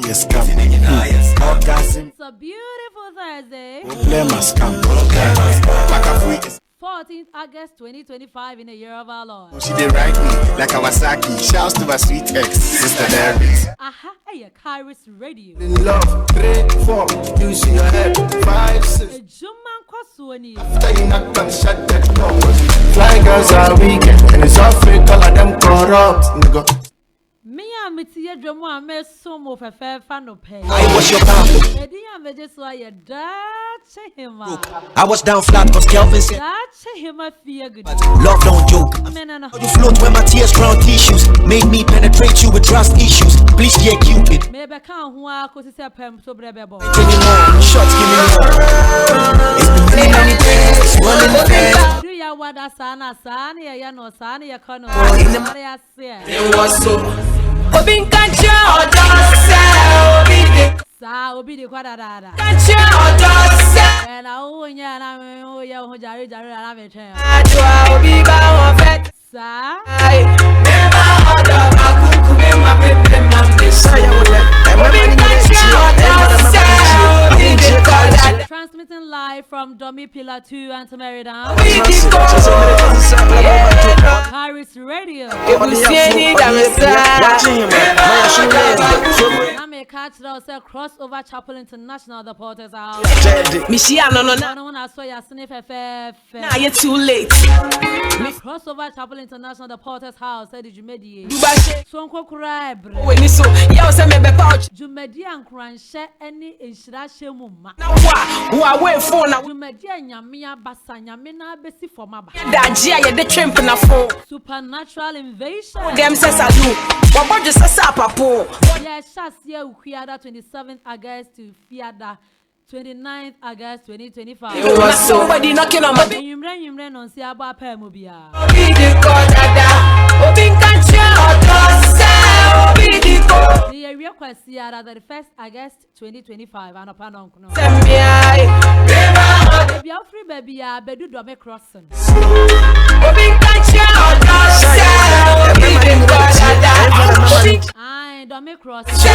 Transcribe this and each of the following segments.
Yes, come. It's a beautiful Thursday. 14th August 2025 in the year of our Lord. She did write me like Kawasaki. Shouts to my sweet ex, Sister Darius. Aha, hey, Kairos Radio. In love, 3, 4, you see your head, 5, 6. Juman Kwaswani. After you knock and shut that door. Fly girls are weekend, and it's all fake, all of them corrupt. Nigga. Me and me tia drum a me som of a fair fan of pay. I was your pal. Edi and me just why you dache him. I was down flat cause Kelvin said Dache him a fear good. love don't joke. No. You float when my tears drown tissues. Made me penetrate you with trust issues. Please yeah Cupid. Maybe can't who are cause it's a pem so brebo. Shots give me more. It's been many days. One in the bed. Do ya wada sana ya no sana ya kono. It was so. Obin kancha odose Obi de kwadada. kancha odose And I onya na me oya ho jare na me twen. adwa obi ba won fet Sa ai never odo akuku be ma pepe ma me say obin kancha odose obi de kodada transmitting live from Dummy Pillar 2 and Merida. obi di ko Kairos Radio. ebusieni da me sa I'm a catch that say Crossover Chapel International, the Porter's House. Mishia no I don't want to saw your sniff now you too late Crossover Chapel International, the Porter's House. Said did you mediate? duba she So unko cry we ni so ya o se me be pouch Jumedi and Cranche any inshira shemu ma. na wa we phone na Jumedi and Yamia Basanya Mina Bessi for Maba. da gia ye de trimp na phone Supernatural invasion. dem say salu wa bojo sasa papo Yes, Shasia Ukiada 27th August to Fiada 29th August 2025. it was somebody knocking on my door Yumre non si aba pa mobia. obi di ko dada obi kancha odose obi di ko The area kwasiada the 1st August 2025 and upon no. sembiai never Baby free baby ya bedu do me crossing. obi kancha odose obi di ko dada obi Ai do me crossing.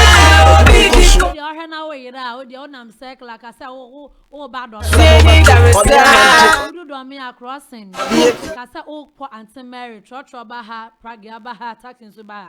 obi di ko The ohena we ra o the onam circle like I say o bad on. ni da me sa Do me a crossing. Kasa o po Auntie Mary trotro ba ha Prague ba ha taxing so ba.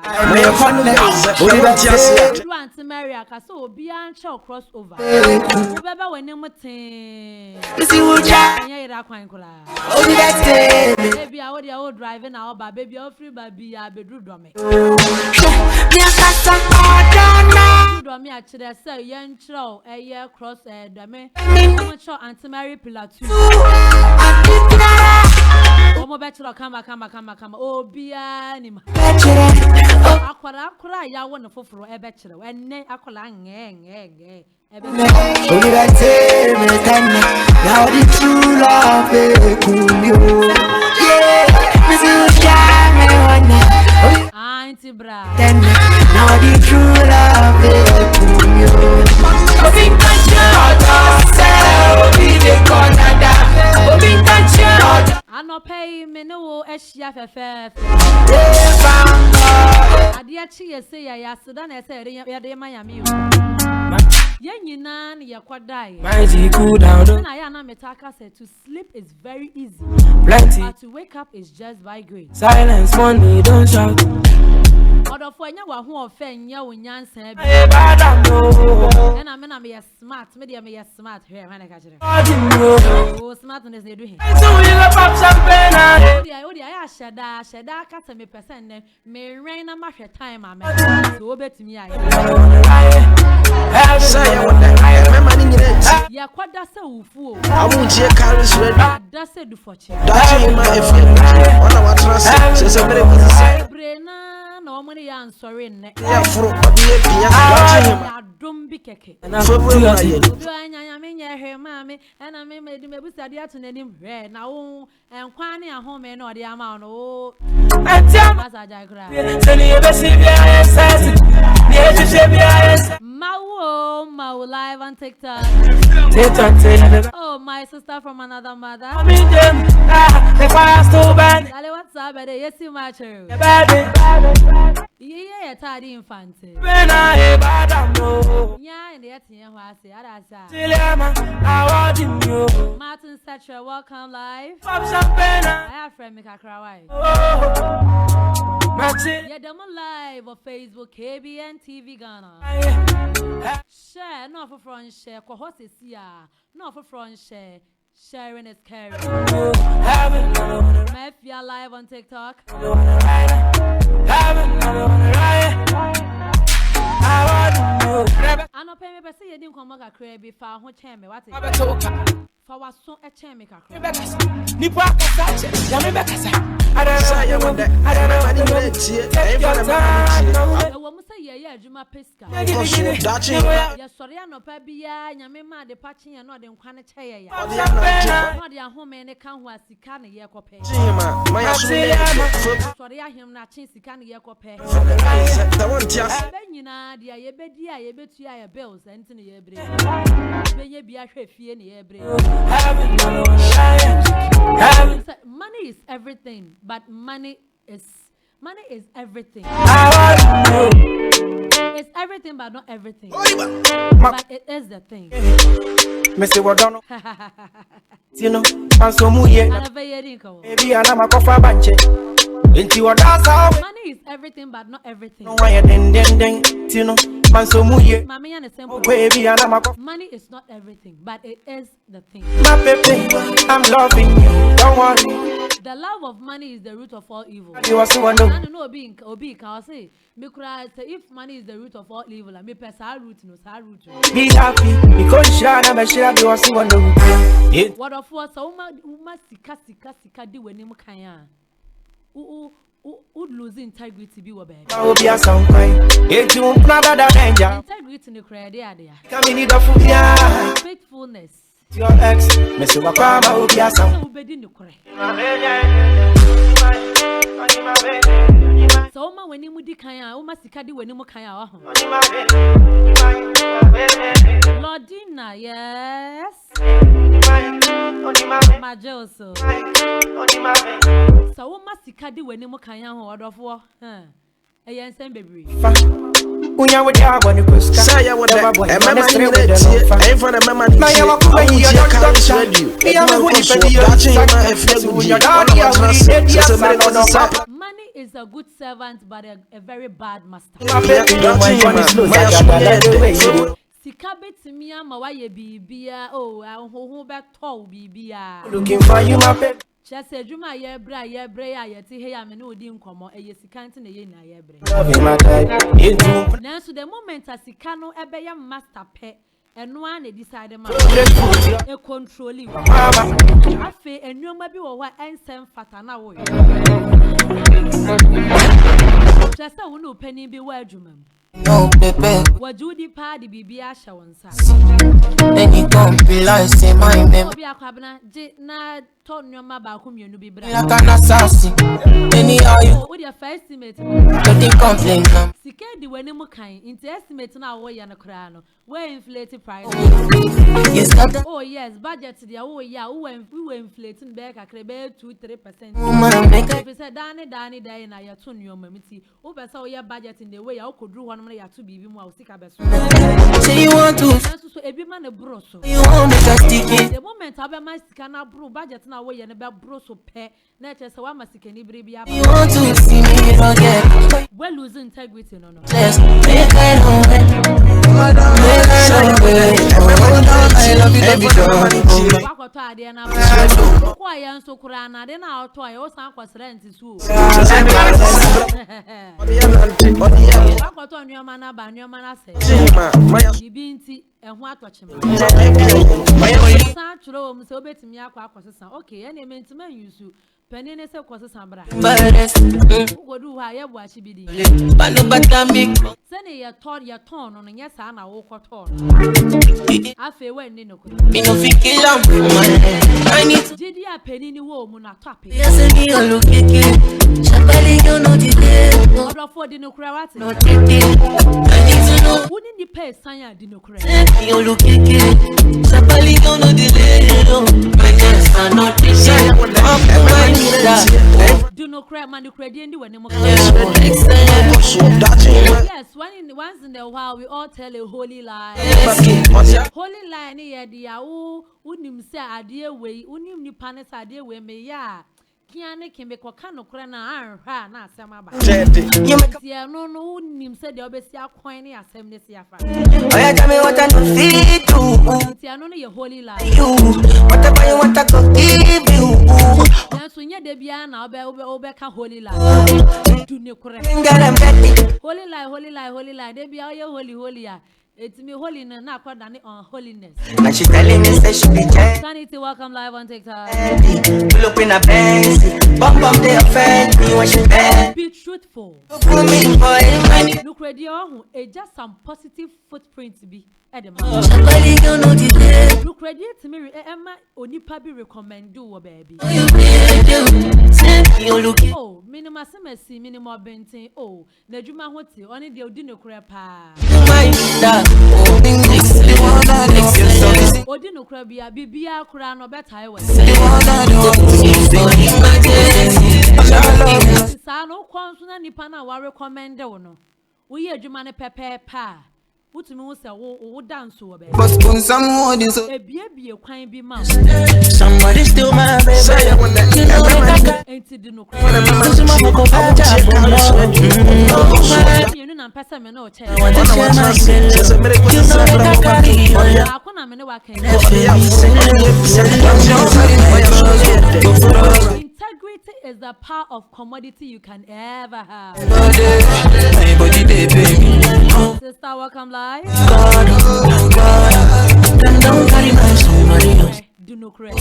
Do Auntie Mary akasa obi anche crossover. Wo beba we nem ten. isi wuja Anya ira kwan kula. obi dete Baby I would ya driving na oba baby o free baby ya bedu do me. mi akasa odana Do me a chire say yen chiro eye cross do me. Mo cho Auntie Mary Pillar 2. Omo be chiro kama obi ani ma. Akwara ya wo no foforo e be chire enne akwara nge Only that time me can now the true love cool you. Yeah, me see you shine me wanna. Auntie bra. Then now the true love cool you. obi kancha odose obi di ko dada obi kancha Anopay me no ehia fefe. Ade achi ye say ya seda na say ya de man ya mi. Ye nyina na ye kwadai. mighty cool down Na ya na metaka say to sleep is very easy. plenty But to wake up is just by grace. silence money don't shout Odo for nya wa ho ofe nya wo nyansa bi. e bada no Na me na me smart, me dey me smart here when I catch it. body no Oh smartness dey do him. so we go pop champagne and Odi ya sheda kasa me person ne me rain na ma hwe time am. So obetumi aye. Say I want that. I remember in it. Ya kwada se ufu o. I won't check Kairos Radio. Da se du fochi. That's in my FM. One of our trust. Say somebody was say. Brena na omani ya ansori nne. Yeah, for obi e pia. That's in Ya dom bi keke. February. Obi anya me nya hwe ma me na me me du mebusa de ato nanim hwe na wo enkwan ne ahome na ode ama no. Asa jai kra. Mawo live on TikTok. Oh, my sister from another mother. Dale, what's up? Yes, you match her. Yeah, tidy infante. When I bad no. Yeah, and yet here was the other side. I want you. Martin Satcher, welcome live. Pop champagne. I have friend Mika Krawai. Yeah, them live on Facebook, KBN TV Ghana. Share, no for front share. Kohos is here. No for front share. Sharing is caring. Mafia live on TikTok. I know pay me, but say you didn't come back a crabby for who chain me. What is it? For what so a chain make a crab? Nipa Kasache, Yamibakasa. I don't know that. I don't know what I want to say, yeah, Juma Pesca. Yes, sorry, I know Pabia, Yamima, the patching and not in Quanacha. Not their home and account was the can of Yakope. Sorry, I am not chasing can of Yakope. Benina, the Ayabedia, Yabetia bills, Anthony Ebre. May be a fee in Ebre. Money is everything, but money is everything. It's everything, but not everything. But it is the thing. Missy Wadono. You know, I'm so muye. Baby, I'm a coffee bunch. Into what that's how. Money is everything, but not everything. No why then, you know, I'm so muye. Mommy and a simple. Baby, I'm a coffee. Money is not everything, but it is the thing. My baby, I'm loving you. Don't worry. The love of money is the root of all evil. You are so wonderful. I don't know Obi can say me cry say if money is the root of all evil, I me person root no sa root. Be happy because Shana Mashira be was so wonderful. What of what so uma sika di wenim kan ya. Would lose integrity be baby. I will be a sound kind. It you never da danger. Integrity no cry there. Come in the food ya. Faithfulness. Your ex, Mr. Wakama will be a sound. So ma when you di kan o ma sika di wani mu kan ya Lordina, yes. Majoso. So o ma sika di wani mu kan ya ho odofo eyen sem bebre. Unya with ya when you push. Say ya with that. And my money with that. Ain't for the money. Now you walk away your doctor. Money is a good servant but a very bad master. Sika betimi ama wa ye bibia oh ho beto bibia. Looking for you my pet. Just say Juma ye bra ya yeti he ya me no odi nkomo eye sika nti na ye na ye bre. Now so the moment as sika no ebe ya master pe eno an e decide ma e control you. Afi enuoma bi wo wa ensem fata na wo. Just say wo no pani bi wa adwuma mu. No pepe. Wajudi pa di bibia sha wonsa. Any compilation say my name. Obi akwabna je na to nyoma ba ko mienu bi bra. Like an assassin. Anyhow you. What your first estimate? Don't complain. Sika di wani mu kan. Into estimate na wo ya na kra no. We inflate price. Yes, that. Oh yes, budget dia wo ya we inflating be kakra be 2-3%. Woman make If you say dani na ya to nyoma miti. Wo be say wo ya budget in the way ya wo kodru ho no ya to bibi mu a wo sika be so. say you want to. So ebi ma na bro so. You want me to stick it. The moment abe ma sika na bro budget na wo ye na be bro so pe na che say wa ma sika ni bire bia. You want to see me again. We lose integrity no. Let's make it home. I love you every day. Wakoto ade na kwa ya nso kura na ade na auto ayo san kwasra ntisu wakoto nyoma na ba nyoma na se bibi nti ehu atochema san churo mu se obetimi akwa akosesa okay ene mentima yusu penene se kwosesa bra godu ha ye bo achibidi sene ye ton no nya sa na wo koto afi we ni no ko me no fit kill am. I need to jidi a penini wo mu na tope listen me all look at Shabali you know the day. odo for di no kura wat No take it. I need to know. woni di pe san ya di no kura You look at Shabali you know the day. My hands are not the same. Up my knees. di no crap, man, the credit and do any more. Yes, once in a while we all tell a holy lie. Holy lie, near the unim say idea way, unim ni panis idea way me ya. Kiane can make a can of crana, na sama. Yeah, no, unim said the obvious coiny as him this year. I tell me what I don't feel to. I know your holy lie. Whatever you want, I could give you. That's when you're the Biana, Obeka holy lie. Do no correct. Holy lie, they be all your holy. It's me holiness, not quite done it on holiness. And she telling me that she be dead. Sanity, welcome live on TikTok. Pull up in a Benz, bump they offend me when she bad. Be truthful. Pull me boy, money. Look radio, it's just some positive footprints be. Somebody you know the day. Look radio to me, Emma, only probably recommend do baby. Oh, minimum semester, minimum benting. Oh, the Juma Hotel, only the Odino Crepa. Odino Crabia, Bibia Crown or better. Sano Consona Nipana wa recommend no. We are Jumane Pepe Pa. What me say wo dance over baby. But put some more this. E bie kwan bi ma. Somebody still my baby. Say I want that. You know that. Enti di no kwan. You know na pesa me no che. Akona me ne wa kan. Integrity is the power of commodity you can ever have. Sister, welcome live. Don't carry my somebody else. Do no credit.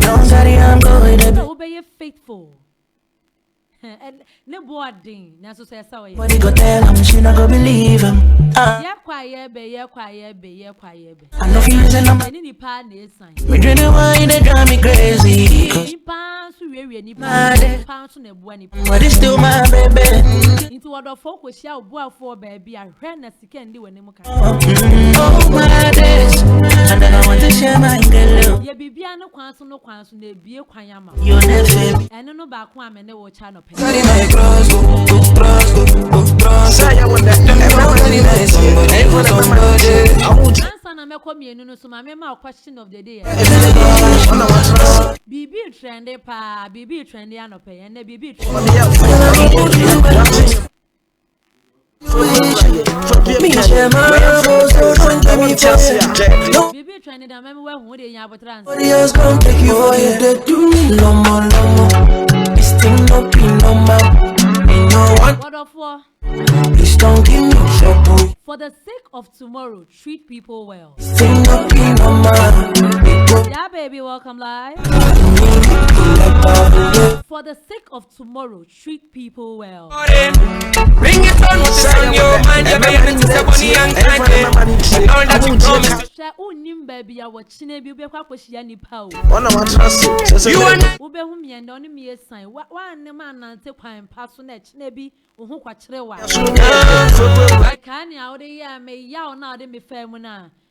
Don't carry, I'm going to Obey faithful. And no boarding. Now, so say so. What he go tell him, she not go believe him. Yeah, quiet, be. I know feelings and I'm any partner is sign. we drink the wine, they drive me crazy. But it's still my baby. Into what the folk will shout, boy, for baby. I ran as you can do when you can. Oh my days, and then I want to share my girl. Yeah, be no quantum, no quantum, they be a quayama. You're never And no back one, and no channel. Say I want that. Everybody nice. So my question of the day. BB trendy pa, BB trendy anope, and the BB trendy. BB trendy, I remember when they have trans. Else gonna take you for you. They do me no more. This thing no be no more. Me no want. What of for? Please don't give me trouble. For the sake of tomorrow, treat people well. This thing no be no more. Yeah, baby, welcome live. For the sake of tomorrow, treat people well. Bring it on, what's on your mind? You're being to the money and all that you promised. Share unim baby, I watch Chinebi, be quite what she any power. You and Ube whom you and only me a sign. One man and take one personage, Nebi, who quite trewa. I can't out there, may yaw now, they be fair when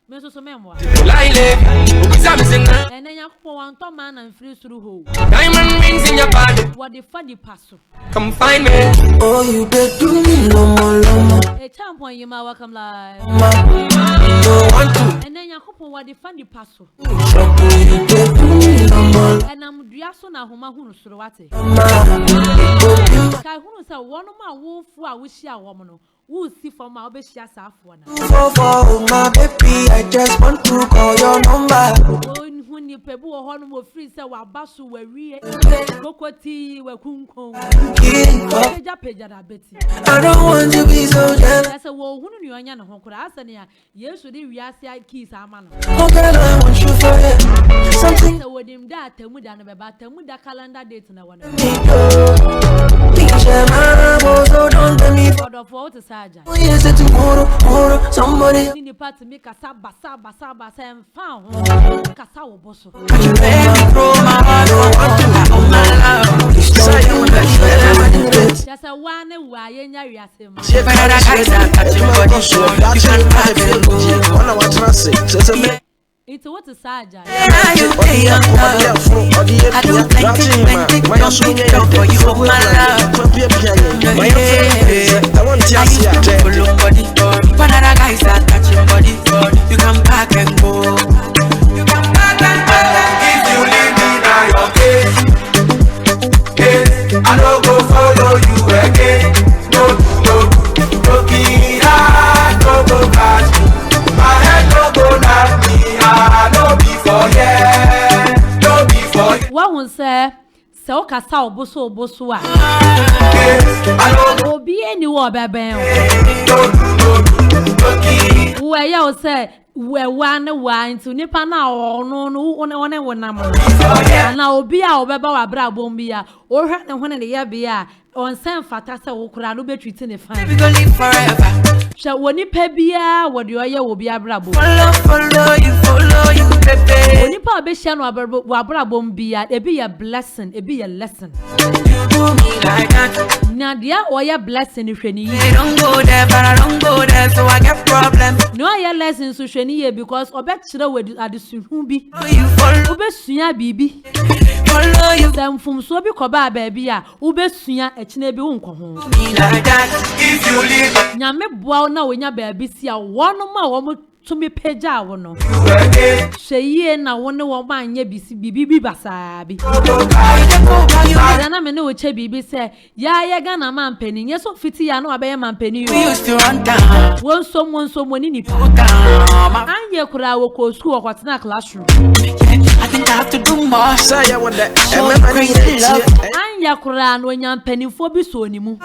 Meso so memoir. And then you go on top man and free through hole. Diamond rings in your body. What the funny passo. Come find me. Oh, you did do me no more. A champ on you, my welcome live. No want to. And then you go what the funny passo. Trouble, you did do me no more. And I'm Diasona Huma Hunu Surwate. Kai Hunu said one of my wolf who I wish ya woman. Who see for my best yes after For my baby, I just want to call your number. when you pebu or honor free say wa basu we re kokoti we kunko I don't want to be so jealous. I say wo hunu ni onya ne ho kura asa ne ya yesu de wiase keys ama no Okay, I want you for it. Something say wo dim da tamu da no be ba tamu da calendar date na wona so don't let me god of what saja yes tomorrow somebody ni part me kasa basa em fa ho kasa wo boso you make me throw my heart on my love. just a one wa ye nya wiase ma It's what is Saja. I do plenty for you, my love. When other guys are touching body, you can pack and go. You can pack and go. If you leave me now, you're gay. I don't go follow you again. No, Kira, no go catch me. My head no go knock me. No be for yeah, no be for yeah. What was say? So kasa oboso a. Obi eni wo bebe. Wo ya o say we wa nti nipa na ono one wonam. Na obi a obeba wa bra bom bia, o hwe ne hone ne ya bia, on sen fata se wo kura no betwiti ne fan. We gon' live forever. Sha woni pa bia wo de oye wo bia bra bom. Follow you, baby. Woni pa be hia no wa bra bom bia, e be your blessing, e be your lesson. You do me like that. Na dia oye blessing hweni yi. I don't go there, but I don't go there, so I get problems. No oye lesson so hweni yi because obekire we adesuhu bi. You follow Obesua bibi. you Samfumso bi koba baabi a obesua ekine bi wonko ho. me like that. If you leave Nyame boa na wonya baabi si a wono ma wo tumi peja wo no. me again, Hweye na wone wo ma anya bibi basaa bi. Na me ne wo che bibi se ya ye Ghana mampani nye so fiti ya na abaye mampani We yo. used to run down, Wonso ni nipa. down. Anye kura wo ko school ko tena classroom. I think I have to do more. Say I want that. Show crazy love. Anya kura no nya mpanimfo bi so ni mu.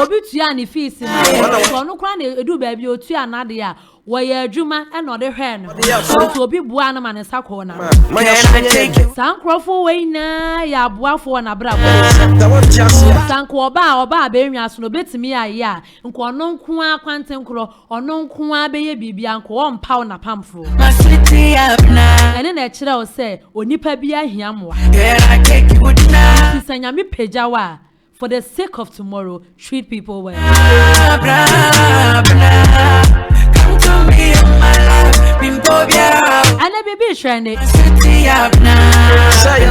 Obi tua ne fees ma. So no kura na edu ba bi otua na de a wo ye adwuma e no de hwe no. So obi bua na ma ne sako na. Can I take it? Sankrofo we na ya boafo na bra. Sanko oba be nwa so no betimi aye a nko no nko akwanten kro ono nko a be ye bibia nko o mpaw na pamfo. My city up now. Ene na kire o se onipa bi ahia moa. Can I take you now? Sanyame pejawa for the sake of tomorrow treat people well. Bra, bra. Come to me in my life. Bimbobia. And a baby trendy. City up now. Say I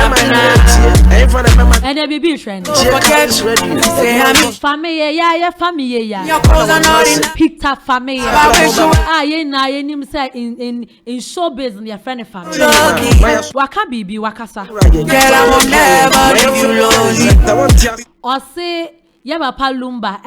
want that. And a baby trendy. Forget say I'm Family ya family ya. your clothes are not enough. Picked up family. Ah ye na ye nim say in show business your friend family. Waka bibi wakasa. Girl, I will never leave you lonely. Or say yeah, Papa Lumba,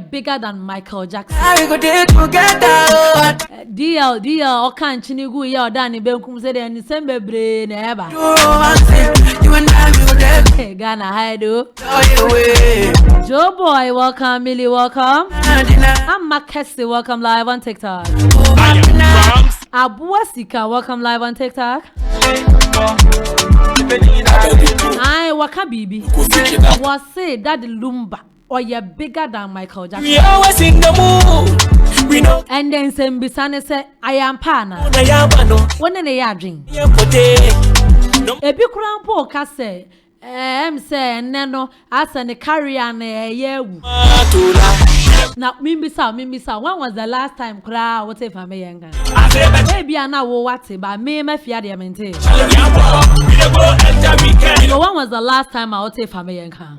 bigger than Michael Jackson. I go there together. DL, or can't chinigu ya Danny Benkum said and December brain ever. You and I will there. Hey, Ghana, hi do. Away. Joe boy, welcome, Millie, welcome. I'm Makesi, welcome live on TikTok. Abua Sika, welcome live on TikTok. I waka bibi. Was say that Lumba or you're bigger than Michael Jackson. We always in the mood. We know And then some bisane say I am pana. I am no. One in a yarding. A big crampo case. Say neno as an carrier ye. Now mimbisa. When was the last time cry what if I may younger? Maybe I know what it but me my fear the maintain. So when was the last time I would say family and come?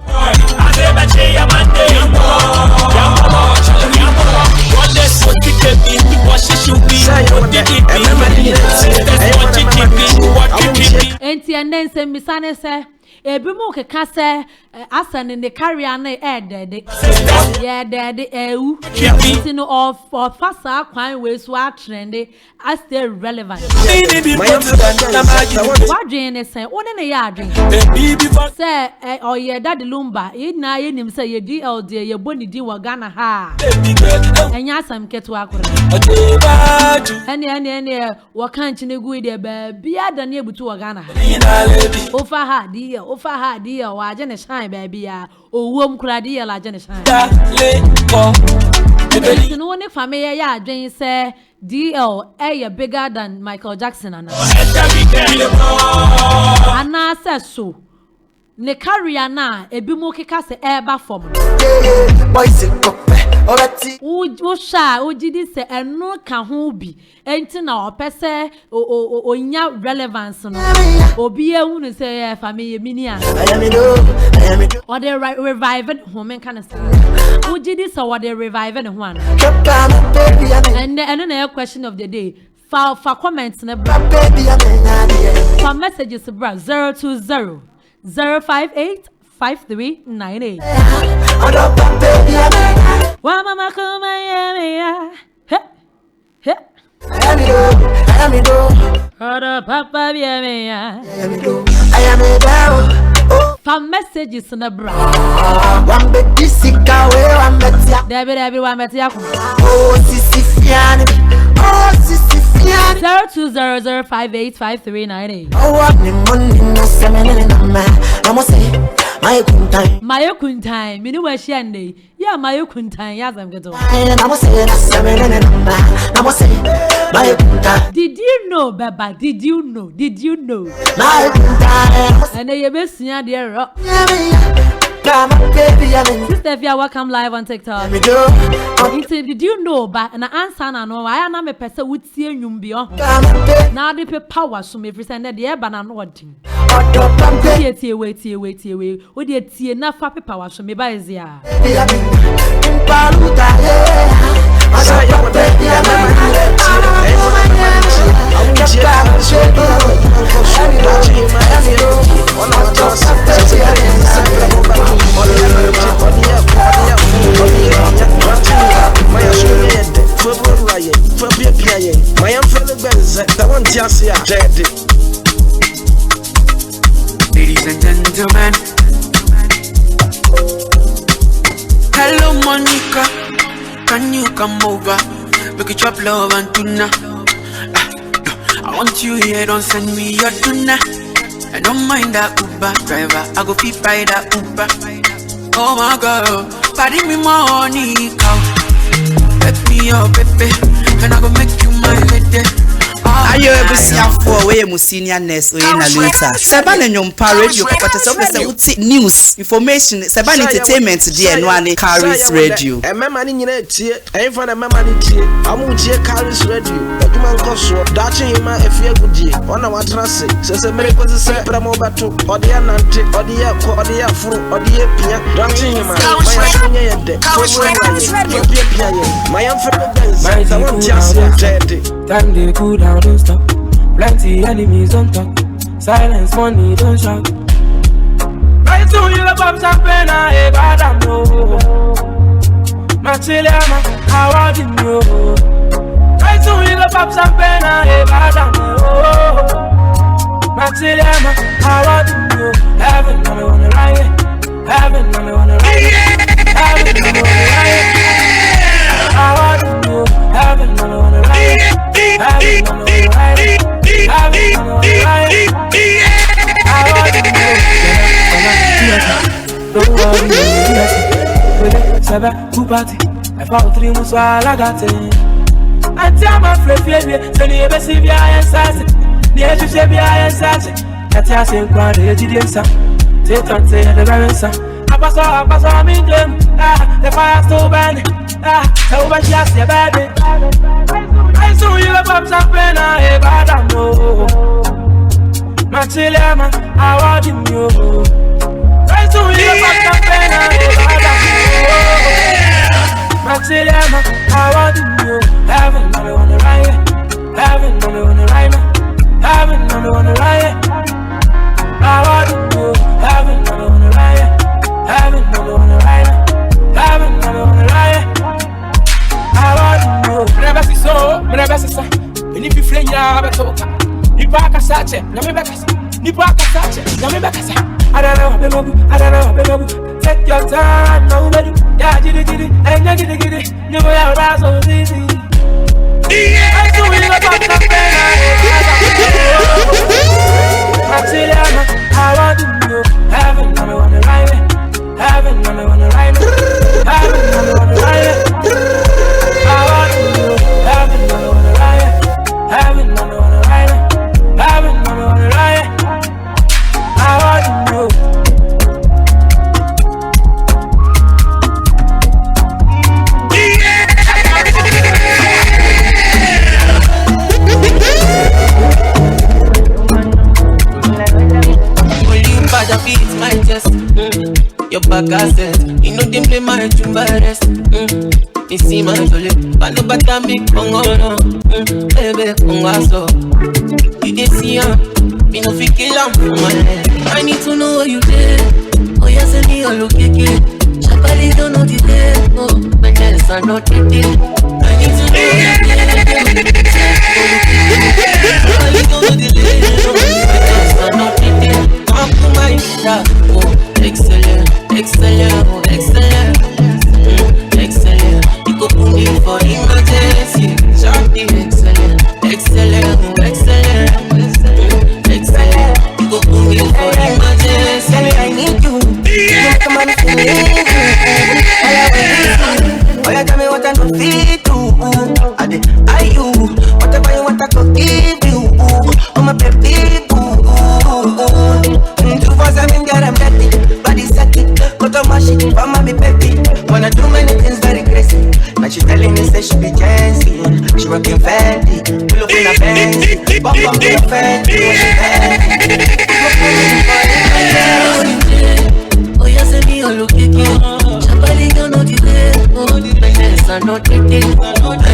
And then say Miss Anne say Ebimu keka se asan ne carrier na dead. Yeah dead ewu. Nti no of fasa kwan we so a trend as stay relevant. What dream is say one na ya dream. Say or ye daddy Lumba e na ye nim say ye DL dey ye boni di wa Ghana ha. Enya asam ketu akora. Ene wo kan chinegu dey ba bia da na ebutu wa Ghana ha. Ofa ha di ofa ha dia wa je ne shine baby ya owom kura dia la je ne shine you know ne family ya adwen say DL bigger than Michael Jackson ana say so ne career na ebi mo keka say eba form Boys, Obeti. Usha, Ujidi say, and no can who be. Ain't now, pese, nya relevance. Obi a woman say, family minia. I am it. Or they reviving woman kind of stuff. Ujidi so what they reviving one. Baby, And another question of the day. For comments in the baby, for messages bro 020 058 5398. Wa mama come ya he he I am it. ora papa bia me ya I am it. for messages in the bro One baby sick away, one betia. Debbie one betia Oh, sissy fiani. Oh, sissy fiani. 020 058 5398. Oh, I'm the money, no semen in a man. I must say, my kuntai. My kuntai mini wa shande ya my kuntai ya zam geto. I must say, no semen in a man. I must say, my kuntai. Did you know baba did you know My kuntai. and you be seeing there rock. Baby, I'm in. Sister, if you are welcome live on TikTok. Me do. Did you know? But an answer na no. I am a person with see you beyond. Now the power so me present the air banana wording. Wait. What you see enough happy power so me by Zia. Ladies and gentlemen, hello Monica, can you come over? We could chop love and tuna. I want you here, don't send me your tuna. I don't mind that Uber driver, I go feed by that Uber. Oh my God, party me money, cow. Let me up, baby, and I go make you my lady. Ayo ebusia for we mu senior nurse we na Luther. Seba na nyompa radio papa se obese uti news information seba na entertainment dey no ane Caris radio. Mama ni nyina tie, enfa na mama ni tie. Amu tie Caris radio. Aduma nkoso, dachi hima efie gudie. Ona watrase, sese mere kwese se pramo bato. Ode ya nante, ode ya ko, ode ya furu, ode ya pia. Dachi hima, maya sunye yede. Ode ya pia ye. Maya mfebe benz, ta won tiase jede. Time they cool down, don't stop. Plenty enemies on top. Silence, money, don't shout. Right soon you love up champagne, I bad I know. Machiliama, how are you? Right soon you love up champagne, I bad I know. Machiliama, how are you? Heaven, I wanna riot. Heaven, I wanna riot. Heaven, I wanna riot. How are you? Heaven, I wanna riot. Heaven, I wanna riot. Heaven, I wanna riot. How are you? Don't worry, yes. Saba, who party? I found 3 months while I got it. I tell my friend, send you a CV, I answer. The edge of Shabby, I answer. That's how I say, God, the edge of the answer. Take on, say, the answer. I pass on me, them. The fire's still burning. Nobody has your baby. I saw you love up champagne, I bad I know. Machiliama, I want you. I saw you love up champagne, I bad I know. Machiliama, I want you. Heaven, I wanna riot. Heaven, I wanna riot. Heaven, I wanna riot. I want you. Heaven, I wanna riot. Heaven, I wanna riot. Heaven, I wanna riot. I want you. Never see so, never see so. And if you fling ya, I talk. Nipaka sache, namibaka. Nipaka sache, namibaka. I don't know. Take your time, no baby. Yeah, giddy, and ya giddy. You will have that so easy. I do it about the I want you. Heaven, I wanna riot. Heaven, I wanna riot. Heaven, I wanna riot. I want you. Heaven, I wanna riot. Heaven, I wanna riot. Heaven, I wanna riot. I want you. a cassette. You know they play my chumba rest. You see my jolly, but no better me congo no. Baby congo so. You dey see her, me no fit kill her for my head. I need to know what you did. Oh yeah, send me all okay. Shabali don't know the day. Oh, my nails are not the day. I need to know what you did. Shabali don't know the day. Oh, my nails are not the day. Come to my shop. Oh, excellent, excellent, oh, excellent. Excellent. You go put me for emergency. Shorty, excellent, excellent, oh, excellent. Excellent. You go put me for emergency. Tell me I need you. You come on to me. Oh, you tell me what I don't feel to. I you. Whatever you want I could give you. Oh my baby. 247 girl I'm ready. Body set it. Go to my shit. For my baby. Wanna do many things very crazy. Now she telling me say she be Jency. She rockin' Fendi. We look in a fancy. Bump up in a Fendi. Oh yeah, send me all okay. Shabali don't know the way. Oh, my nails are not the day. I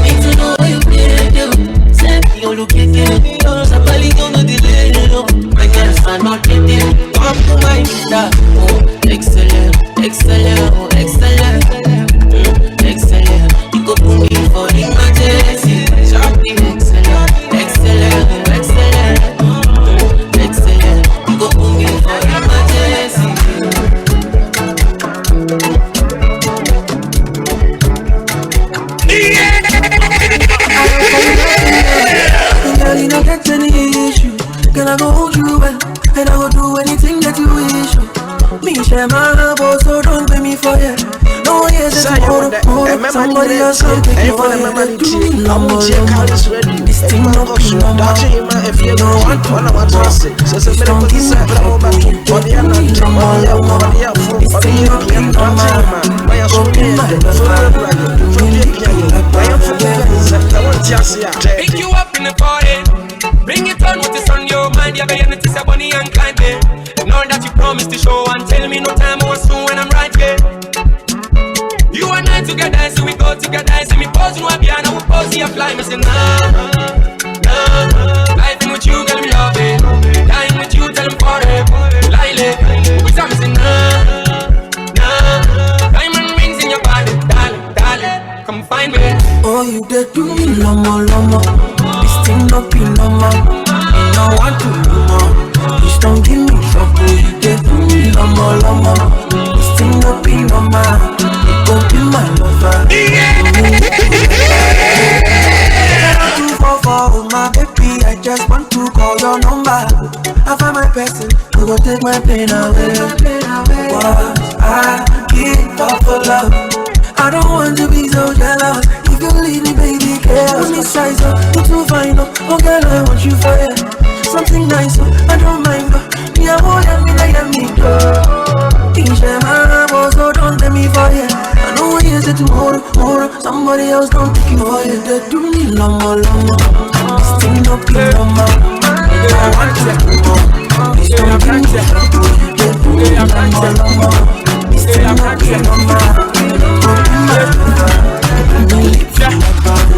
need to know what you did. Send me all okay. Shabali don't know the way. My nails are not the day. Come to my shop. Oh, excellent, excellent, oh, excellent. Excellent. You go put me for emergency. Shorty, excellent, excellent, oh, excellent. Excellent. You go put me for emergency. Girl, you don't get any issue. Girl, I go hold you well, and I go do anything that you wish. Me share my love, so don't pay me for it. No, yes, it's more. Somebody else can take you for it. This thing no be no more. If you don't want to, just don't give me trouble. This thing no be no more. Pick you up in the party. Bring it on with this on your mind. You have a unity, say Bonnie and Clyde. Know that you promised to show and tell me no time or soon when I'm right here. You and I together, so we go together. See me posing one behind, I will pose you fly. Me say nah, nah. Life with you, girl, me love it. Dying with you, tell him forever. Lily, we say me say nah, nah. Diamond rings in your body, darling, darling. Come find me. Oh, you did do me lomo, lomo. This thing no be no more. Me no want to do more. Please don't give me trouble. You did do me lomo, lomo. This thing no be no more. You gon' be my lover. Oh my baby, I just want to call your number. I find my person who gon' take my pain away. What I give up for love. I don't want to be so jealous. If you leave me, baby, care. Put me size up, put too fine up. Oh girl, I want you for it. Something nice up, I don't mind. Me, I want me like me. Things that my love, so don't let me for it. I know what you said tomorrow. Somebody else don't take you for it. They do me lomo. This thing no be no more. I want to let you know. This don't give me trouble. They do me lomo. This thing no be no more.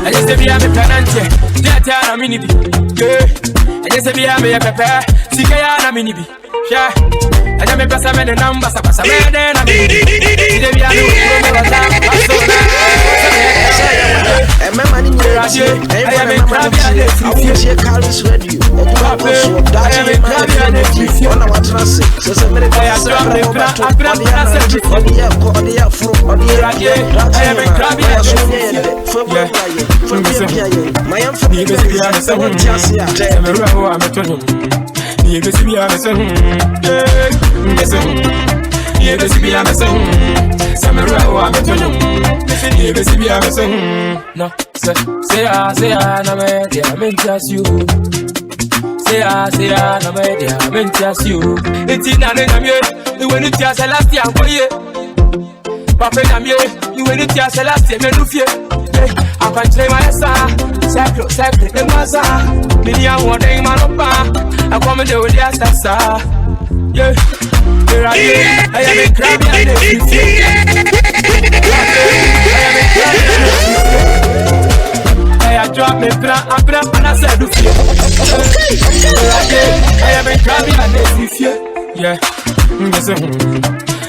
I just say be a me penante, that a mini be. I just say be a me a pepper, Sikaya na mini be. Yeah, I just me pass a me the number, pass a me then a mini be. Be a me and my money radio, I am a crab. I will see Carlos radio. I am a crab. On our transit, so some minute I no, say na me dia me just you. Say na me dia me just you. It's na na me, when it just last year for you. Papa na me, when it just last year me do fear. I can try my sacre, and massa. Many are one day, man, I come and do the assassin. Yeah. I am a crabby and a I drop me bra and I said I am a crabby and a yeah.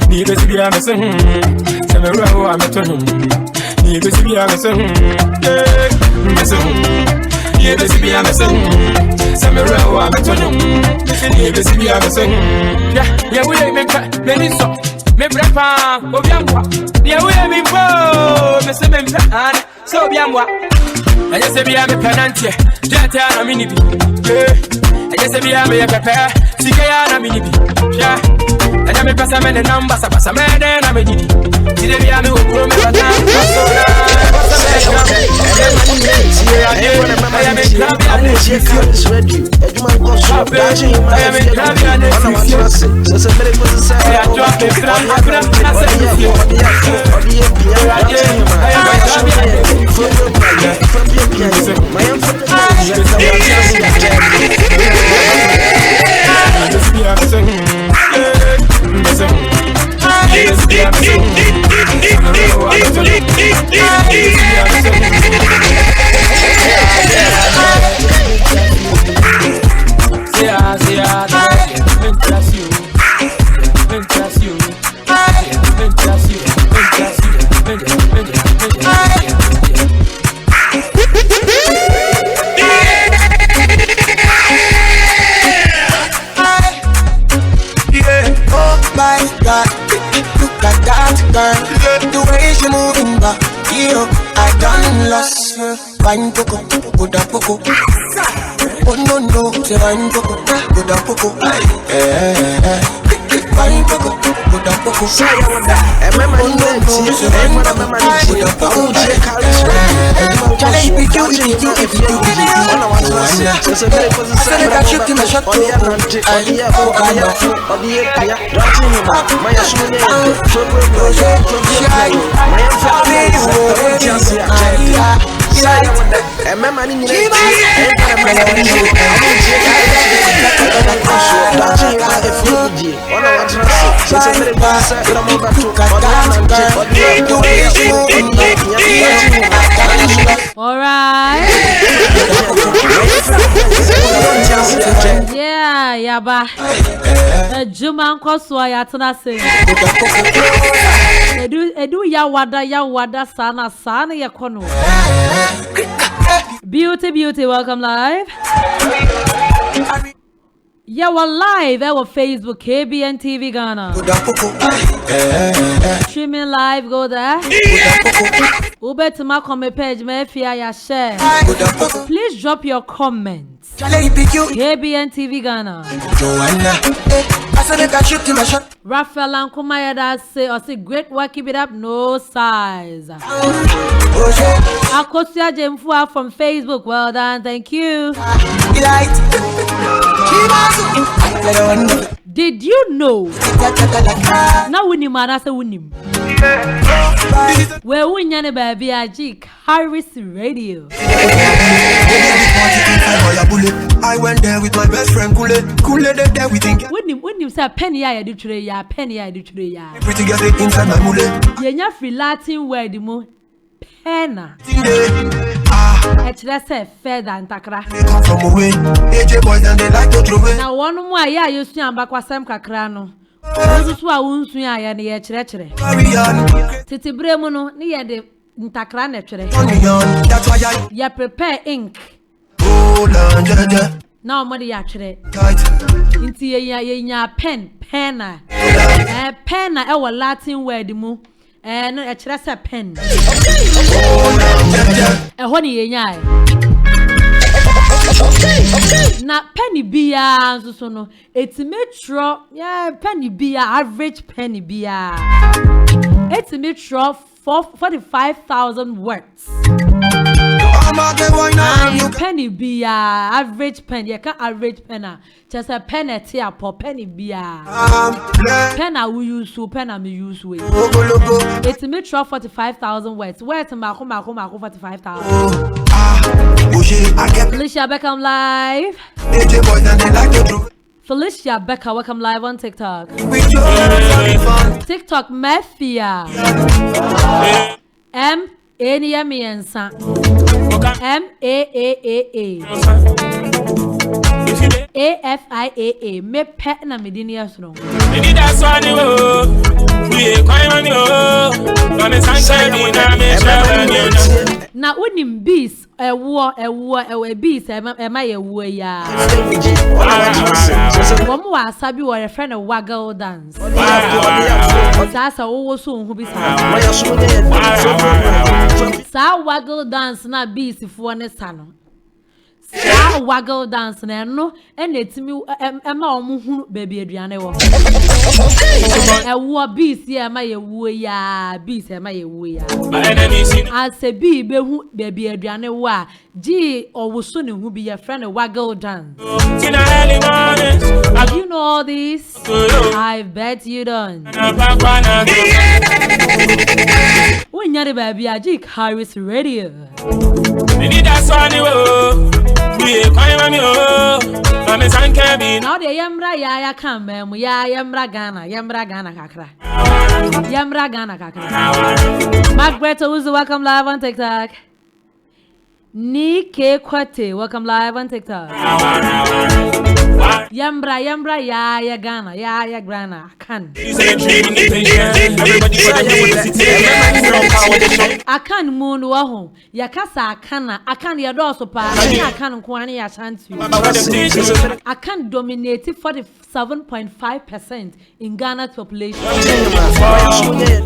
Need to be a missing. Samara, I'm a ton. Need to be a missing. Need to be a missing. Samara, I'm a ton. Need to be a missing. Yeah, we make many so. Me brepa, Obiamwa. Yeah, we me bo. Miss Mempan, so Biamwa. I just say, be a penanty. Jetta, a mini. I just say, be a pepper. Sikaya, a mini. Yeah. And I'm a person and number, so I'm a man, I'm a giddy. Did they have a room? I Wine poco, good up poco. Oh no no, say wine poco, good up poco. Wine poco, good up poco. Say I want that. Oh no no, say wine poco, good up poco. Charlie, be you if you all I want to say. I said that you can shut up. I hear on the air, watching him. My shooting, all right. Yeah, yaba. Juma nkoswa ya tena se. Edu ya wada sana ya kono. Beauty, welcome live. Yeah, we're live at our Facebook, KBN TV Ghana. Streaming live, go there. Ube to my comment page, share. Please drop your comments. KBN TV Ghana. Raphael Ankumayada say, great work, keep it up, no size. Akosia Jemfua from Facebook, well done, thank you. Did you know? Now we need say winim. Where we nyane baby aji Harris Radio. I went there with my best friend Kule there we think. Winim say penny ya do tray ya. Pretty get it inside my mule. Yenya free Latin word mo penna. Let's say feather and takra. From away, AJ boys and they like to throw away. Now one more ya you see am bakwasem kakra no. Osusu a wonsu ya na ye kire. Titi bremu no ne ye de ntakra na twere. That's why I ya prepare ink. hold on, Now mo de ya twere. Inti ye nya penna. Penna e wo Latin word mu. No e kire se pen. Ho ni ye nya. Na penny bia so no etimetro penny bia average penny bia etimetro 45,000 words. Penny bia average pen you can average penna just a penny a po penny bia penna we use so penna me use we etimetro 45,000 words mako 45,000. Alicia Beckham live. Felicia Becca, welcome live on TikTok. TikTok Mafia. M-A-N-I-A-M-I-N-S-A. M-A-A-A-A. A-F-I-A-A. Me pet na medini strong. Na unim bees ewo bees ema yewo ya. Womu wa sabi wo refre na waggle dance. Sasa wo so hu bi sa waggle dance na bees fo ne sa no. Sa waggle dance na no ena etimi ema omu hu baby aduane wo. Ewo bees ema yewo ya bees ema yewo ya. Ase bi be hu baby aduane wo a ji owoso ne hu bi ye friend waggle dance. You know all this? I bet you don't. When you're the baby, I just Harris Radio. Now the Yamra ya come, ya Yamra Ghana kakra. Yamra Ghana kakra. Margaret, who's welcome live on TikTok. Nike Kwate, welcome live on TikTok. Yambra ya Ghana ya Ghana kan. Akan moon waho ya kasa akana akan ya doso pa akan kwani ya chantu. Akan dominate 47.5% in Ghana's population.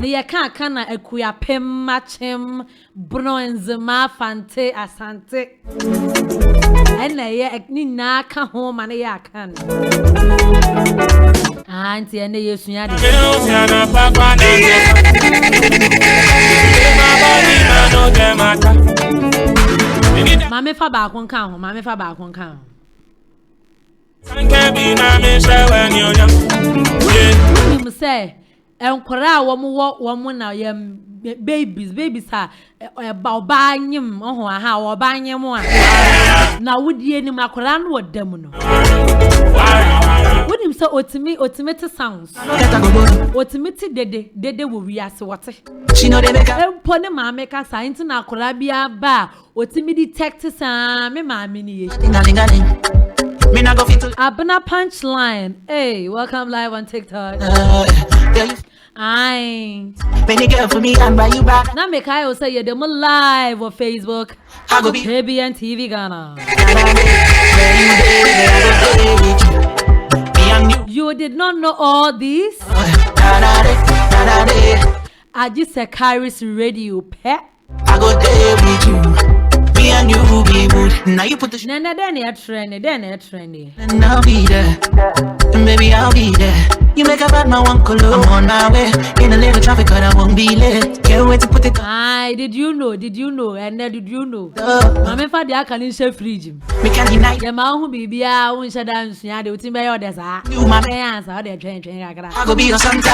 Ni ya kan akana ekuya pem machem bronzema fante asante. Ene ye ni na ka ho mane ya kan. Auntie ene yesu ya de. Mame fa ba kon kan ho, mame fa ba kon kan ho. You say enkora wo mo na yem babies ha ba nyim ho ha wo ba nyim a na wodie ni makora no wodam no wonim say otimate sounds otimate dede wo wiase wote she no dey make empo ne ma make sa inti na akora bia ba otimi detect sa me ma me ni me na go fit Abna Punchline. Hey, welcome live on TikTok. Aye. When you get for me, I'm by you back. Now make I say you them live on Facebook. I go be KBN TV Ghana. You did not know all this? I just said Harris Radio pet. I go there with you. And you be good. Now you put the then trendy. And I'll be there. And baby, I'll be there. You make a bad man one color. I'm on my way. In a little traffic, but I won't be late. Can't wait to put it. Aye, did you know? And then did you know? I'm in for the can share fridge. Me can't deny. The man who be I won't shut down. Yeah, the team by others. You my answer. How they train. I go be a Santa.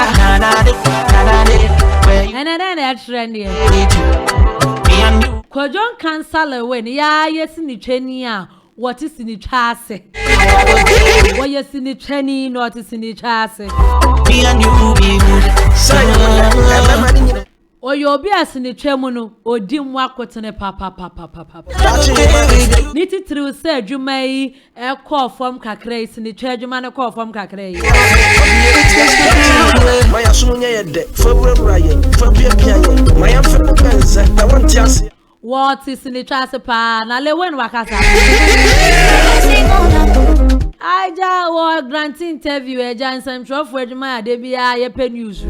And then that trendy. Kwajon cancel when ya yes ni training a what is in the chase. What yes in the training not is in the chase. Me and you be good. O yo bi as ni twemu no odi mu akotene papa. Niti through say adwuma yi e call form kakra is ni twa adwuma ne call form kakra yi. My asunya ye de February ye February my friend I want to what is in the pa na le when wakasa Aja wo grant interview eja nsem trofo adwuma ade bia ye pe news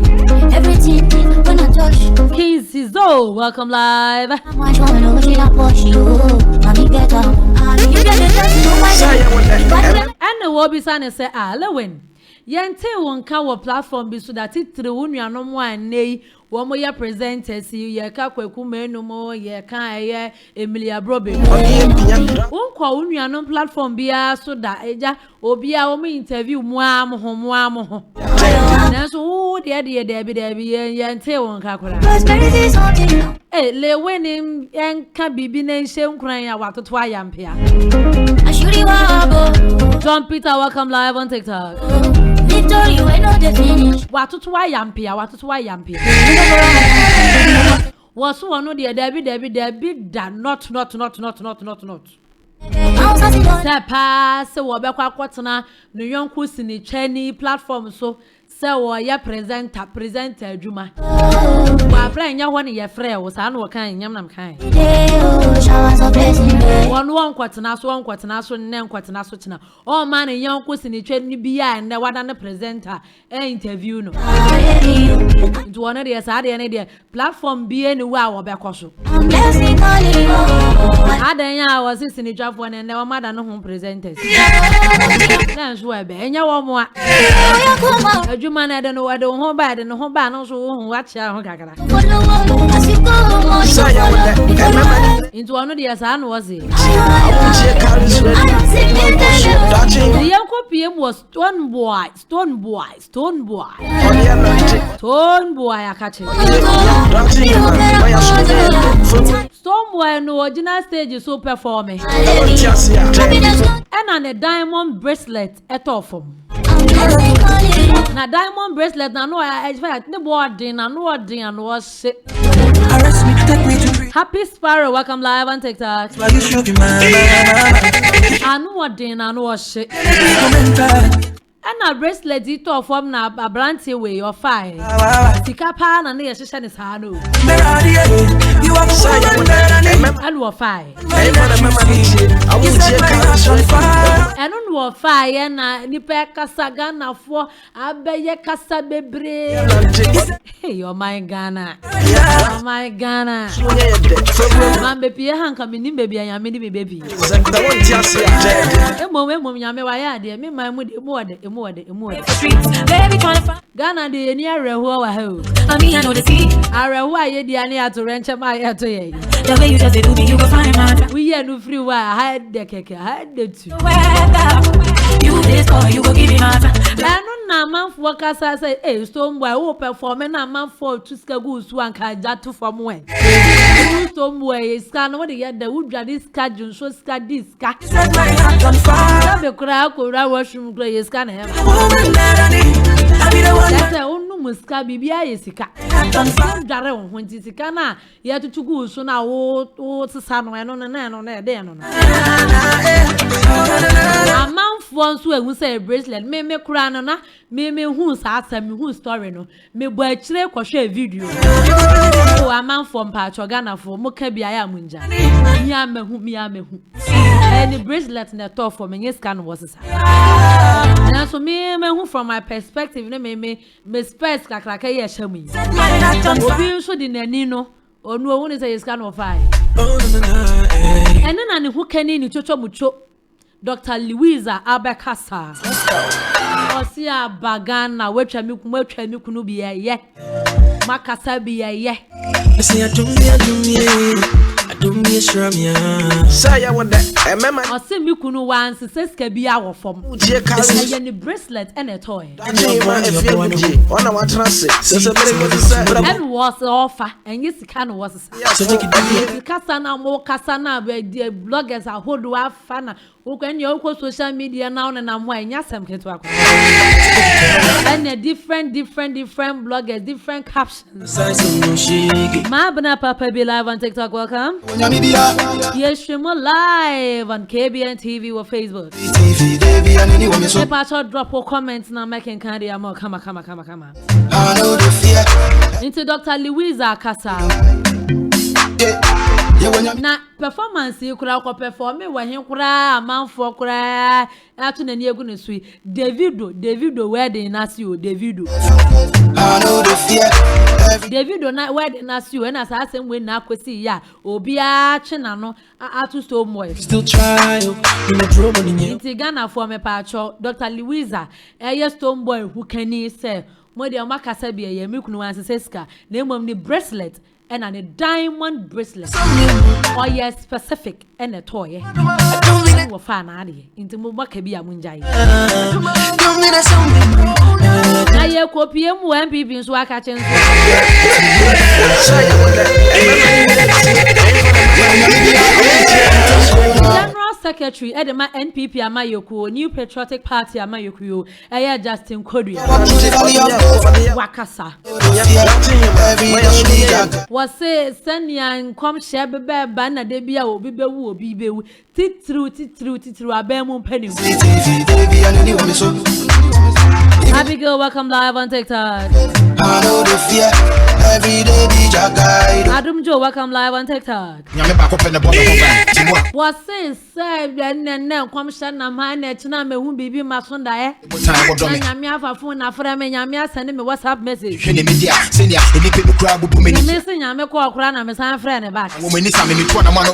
everything when I touch Keys Sizo welcome live and the wobi san say lewen yente wonka wo platform bi so that it through nuanom wan nei wo mo ye presenters ye ka kwaku menu mo ye ka ye Emilia Brobe wonkwa wo nuanom platform bia so da eja obi a wo mo interview mo am ho Nanso Debbie yente won kakora. Eh, le winning enka bibi na nshem kran ya watoto ayampia. John Peter, welcome live on TikTok. Victory, we know the finish. Watoto ayampia. Was one of the Debbie da not. Sepa se wo be kwa kwotena no yonko sini chani platform so se wo ya presenter adwuma wa bra nya ho ne ye frɛ wo sa na wo kan nyam nam kan won kwotena so ne kwotena so kina o ma ne yonko sini chani bia ne wada ne presenter interview no nti wona de sa de ne de platform bia ne wa wo be kɔ adan ya was sini dwafo ne wa mada no ho presenters na so ebe enya wo mo adwuma na de no wade ho ba no so ho wa chia ho kakara into ono de sa no was the yanko PM was Stone Boy akache Stone Boy no original stage so performing and on a diamond bracelet at all from na diamond bracelet na no I expect the boarding and no and was shit. Happy Sparrow, welcome live on TikTok. I know what day and was shit. And a bracelet it off from na a brandy way or fire. Tika pan and the assistant is hano. And war fire. And on war fire and nipe kasagana for abeye kasabebre. Hey, you're my Ghana. Oh my Ghana. Man baby hanka mini baby I am mini baby. Emo nyame wa ya de me man mu de more. Ghana de ni areho wa ho. I know the sea. Areho aye de ani ato renche ma aye to ye. The way you just do me you go find man. We here no free wa hide the keke hide the two. You this boy you go give me matter. Anu na man for kasa say eh Stone Boy wo perform na man for to ska go su anka jatu from when. Stone Boy ska no de the would this ska jun so ska this ska. Set my heart on fire. Be kura washroom kura yes ska na. That's unu muska bibia yesika. Dare won honti sika na ye tutugu so na wo sisa no eno na de no. Amanfo nso ehu say bracelet me kura no na me hu sa asam hu story no me bo akire kwhwe video. O amanfo mpa Ghana fo mo ka bia ya munja. Mi amehu. And bracelet na to for me scan was sisa. Na so me hu from my perspective me space kakraka ye hyamu. Obi so di nani no onu owu ne say you scan of fire. And na ne hu kani ni chocho mucho Dr. Louisa Abekasa. Osia bagana wetwa mi kunu bi ye. Makasa bi ye. Say I do me sure me. Say I want that. Remember Osi mi kunu wan seska bi a wo fom. Ye ni bracelet and a toy. Ona wa trust. So and was offer and yes can was kasa na mo kasa na bloggers a hold wa fana when you go social media now na mo anya sem keto akọ and a different bloggers different captions ma bana papa be live on TikTok welcome yes stream live on KBN TV or Facebook if I should drop a comment now making candy am come into Dr. Louisa Kasa na performance you kura ko perform we hin kura amanfo kura atu na ni egu ne sui Davido wedding na si o Davido na wedding na si o na sa asem we na akosi ya obi a twe na no atu Stone Boy still try you no trouble in you Ghana for me pa cho Dr. Louisa Stone Boy who can he say mo de makasa bia ye mekunu wan seska na emom ni bracelet and a diamond bracelet or yes specific and a toy wo fa na ade into mo baka bia munjai na aye kopie mu MPP nso aka chen so General Secretary Edema NPP Amayoko New Patriotic Party Amayoko eye Justin Kodua wakasa was say senia nkom hye bebe ba na de bia obi bewu titru abemu mpani Abigail, welcome live on TikTok. I know the fear every day be your guide. Adam Joe, welcome live on TikTok. Was saying, say, and come shut na man, na me won't be my son die. Yamia for phone, after me, Yamia sending me WhatsApp message. Missing Yamia call Crana, my son friend back.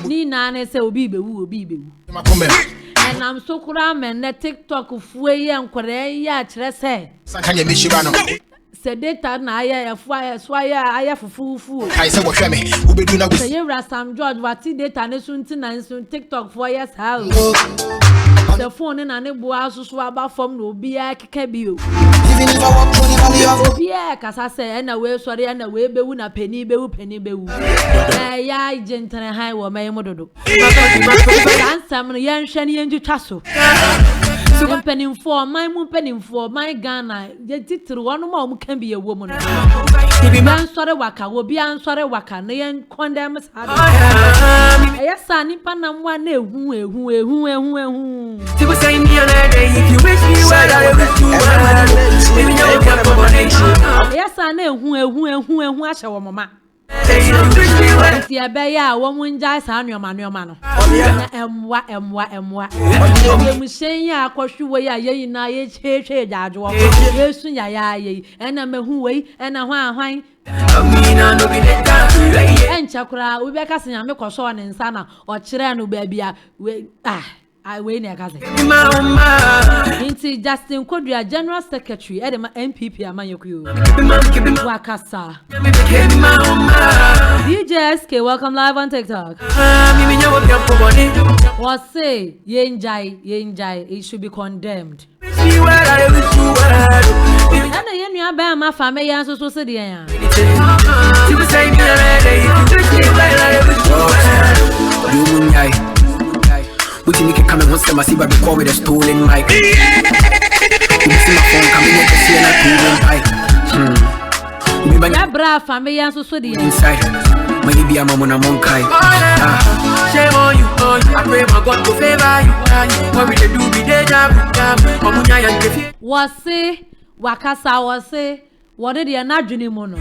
Nina, say, Obi. And I'm so cram and the TikTok of way and Korea, say. Say data na aya fire swaya aya fufu. I say what me. We be doing that with. Say Rasam George what data ne sunti na sun TikTok for years how. The phone na ne boa so so aba form no obi akeka bio. Even if I walk through the valley of obi kasa say na we sorry na we bewu na pani bewu. Ya gentle high wo me mododo. Ansam no yan hwe ne yan twitwa so. Penning for my Ghana, ye titru one more can be a woman. Man sorry waka will be answered waka, nayan condemns. Yes, son, Panam one who. She was saying the other day, if you wish me well, I wish you well. Yes, I know who I shall mamma. Tia beya woman jai san your man emwa you say ya kwashu we ya ye na ye che jajo yesu ya ye ena mehu we ena hwan amina no bi encha kura we be kase nya me koso ne nsa na o kire no ba bia we I wait near cousin. Inti Justin Kodua, General Secretary, Edema MPP Amayoko. Wakasa. DJ SK, welcome live on TikTok. Was say Yenjai, it should be condemned. And the Yenya Bam, my family answers to say the which you can come and once them I see by the call with a stolen mic. You see my phone coming in to see and I yeah, brave family answers to the inside. Maybe I'm on a monkey. Shame on you, I pray my God to favor you. What will they do with deja vu? Was say Wakasa was say what did you not dream mono?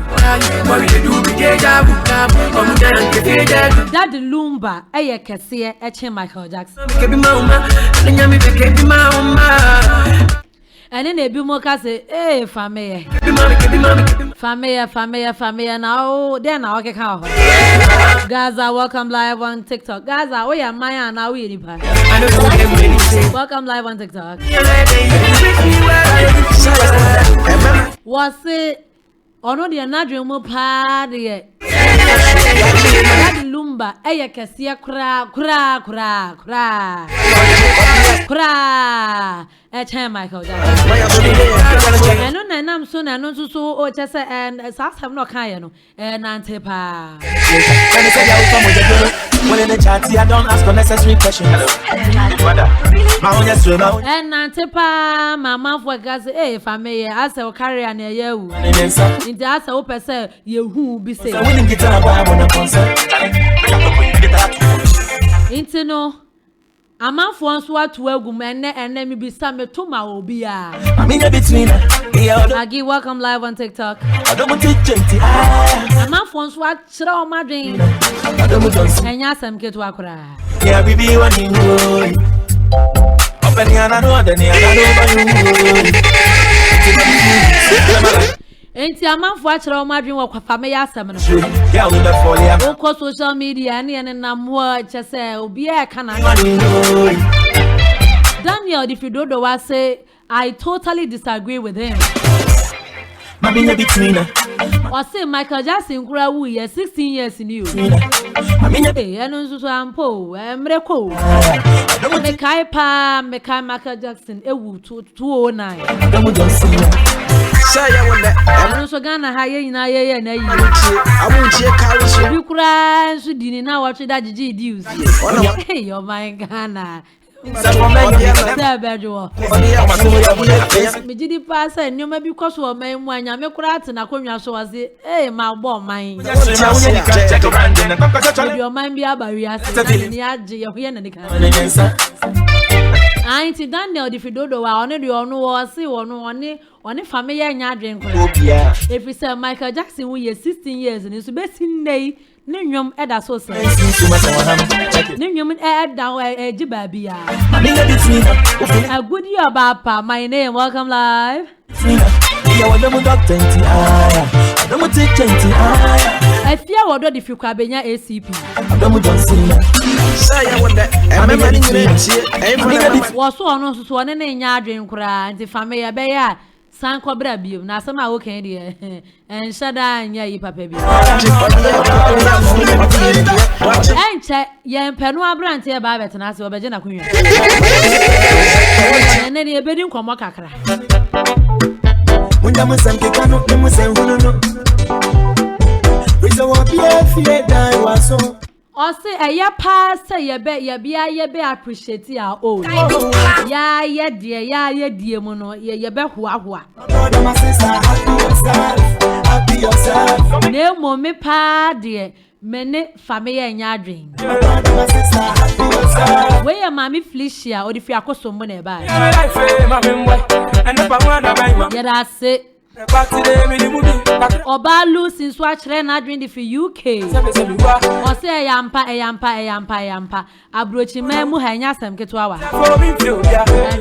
That Lumba, a cassia, Michael Jackson. And then they be more say, eh, family, now, then I'll get out. Gaza, welcome live on TikTok. Gaza, we are Maya now, we welcome live on TikTok. Was it or the another more party? That Lumba, a cassia cra. At Michael Jackson. I know I'm soon and also so just and South have no kind and Antepa. When in the chat, I don't ask unnecessary questions. And Antepa, my mouth was gas, if I may ask a carrier and a you. In the answer, open say, you who be safe. Intino. A man for once what to a woman and let me be some to my obia. I mean, between Aggie, welcome live on TikTok. I don't want to a man for once what show my dream. I don't want to and yes, I'm get to a cry. Yeah, we be one in you. Open the other, Ain't a man for a my dream of family. Oko social media and more just say, Obia can Daniel, if you don't know what say, I totally disagree with him. Or say Michael Jackson, we are 16 years in you. Hey, I know so I'm poor, I'm Reco. Mekai Michael Jackson, 209. Say I want that. I'm so gonna hire you now. Yeah, I won't check Carlos. You cry, so didn't now watch that G Dews. Hey, you're my Ghana. Me did pass and you may be because of my when you make crats and I couldn't show us it. Hey, my boy, mine. Your mind be a barrier. I ain't done now if you do the one, you all know or see or no one family and your drink. If you say Michael Jackson, we are 16 years and it's the best in day. Ninyum eda so say. Ninyum eda we jibabia. A good year baba. My name, welcome live. I fear what if you can be ACP. Was so on so one in your dream cry and the family bear. San cobra bill, na some are okay, dear, and shada and ye papa. And check ye penua brand here by Betanasi or Bajana Queen. And then a bedding come wakakra. When I'm some Kikano, you must say, no. Reason what you die was so. Or say a ya pass, say ye be appreciate ya own. Ya dear mono, ye be hua. Happy yourself. No more me pa dear, many family and ya drink. Where your mammy flecia or if you are custom money by. Yet I say. Oba losing swatch rena drink if UK. Or say yampa. Abrochi memu hanya sem ketwawa.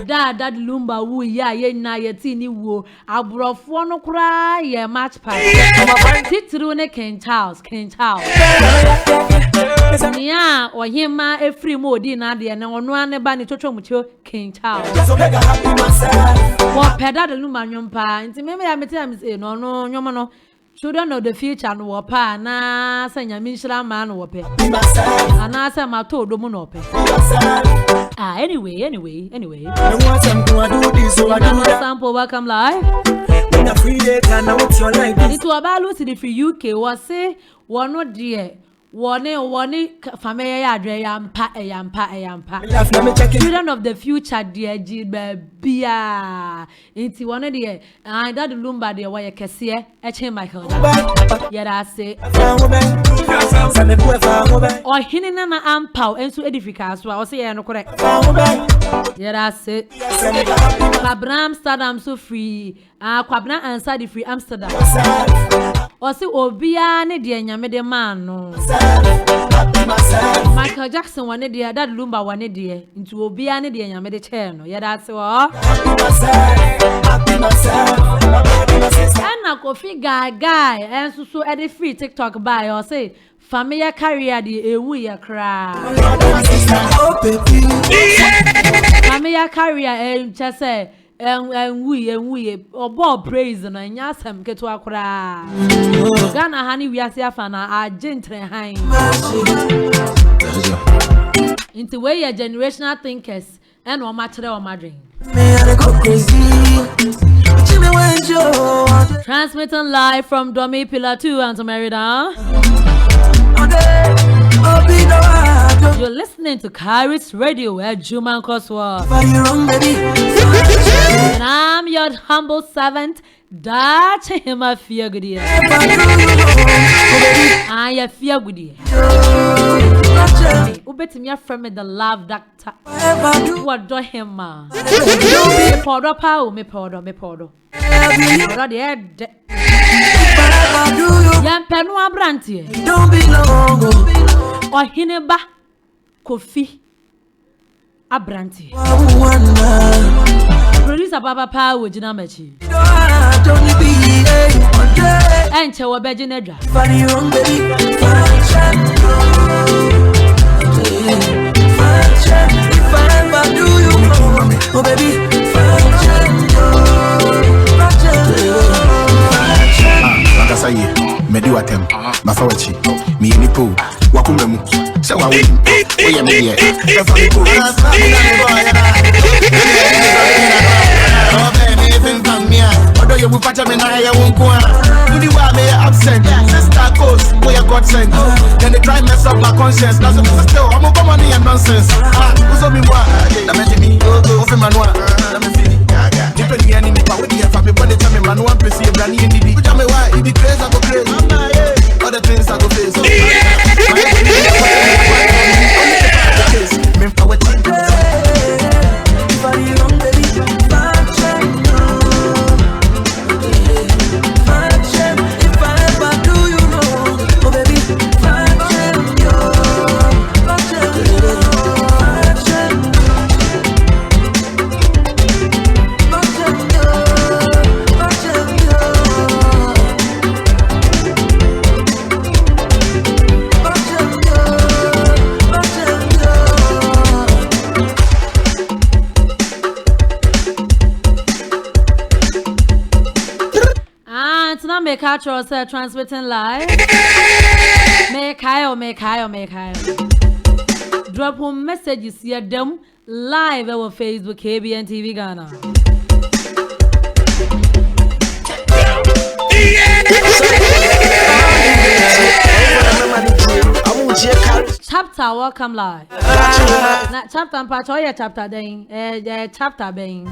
Dad lumba wu ya ye na ye tini wo. Abrofo no kura ye match pie. Titru ne King Charles. Yeah, or him a free modi na de na ono ane ba ni chocho mucho King Charles. What peda de lumba nyompa. Nti meme ya say no nyomo children of the future no pa na sanya minshira man no pe ana say ma to do mu no pe anyway sample welcome live in a free day can now what's your life it to about Lucy the free UK was say one no dear one family adre yampa children of the future dear bia inti one dear and that lumba dear why kese eche Michael yada say or hinina na ampa enso edifika so I say no correct yada say Kwabna Amsterdam so free Kwabna answer the free Amsterdam or say obia ne dear nyame de man no Michael Jackson one day that lumba one day into obia ne de nyame de chair no yeah that's all and na Kofi guy and so at the free TikTok buy or say familiar career the ewu ya cry familiar career just say and we obo praise na nyasem keto akura Ghana hani wiase afana a gentle han into way your generational thinkers and o matre o madrin transmitting live from Domi Pillar 2 and Merida. You're listening to Karis Radio at Juman Koswa. And I'm your humble servant, Dutch him a fear good year. I fear good year. Ubet me from the love doctor. What do him ma? Me powder pow, me powder. Already head. Yan penwa brantie. Don't be long. Or hineba Kofi Abranti. Producer Baba Power Jinamachi. And Chewa Bejinedra. Funny wrong baby. If I ever do you wrong, oh baby. Saye, Medi Watem, Mafawachi, me Nipo, Wakumemu, Sawa, Oya Media, although you will patch me accent. Then they try mess up my conscience. That's what I'm still. I'm gonna money and nonsense. Who's on me more? I'm me. Over Manoa. I'm a feeling. Depending on the power, if I be born, tell me man one person, you're running in the deep. Tell me why, if the crazy, I go crazy. Other things I go face. Make our transmitting live. Make high. Drop home messages here them live over Facebook KBN TV Ghana. Chapter welcome live. Chapter and part or chapter then chapter being.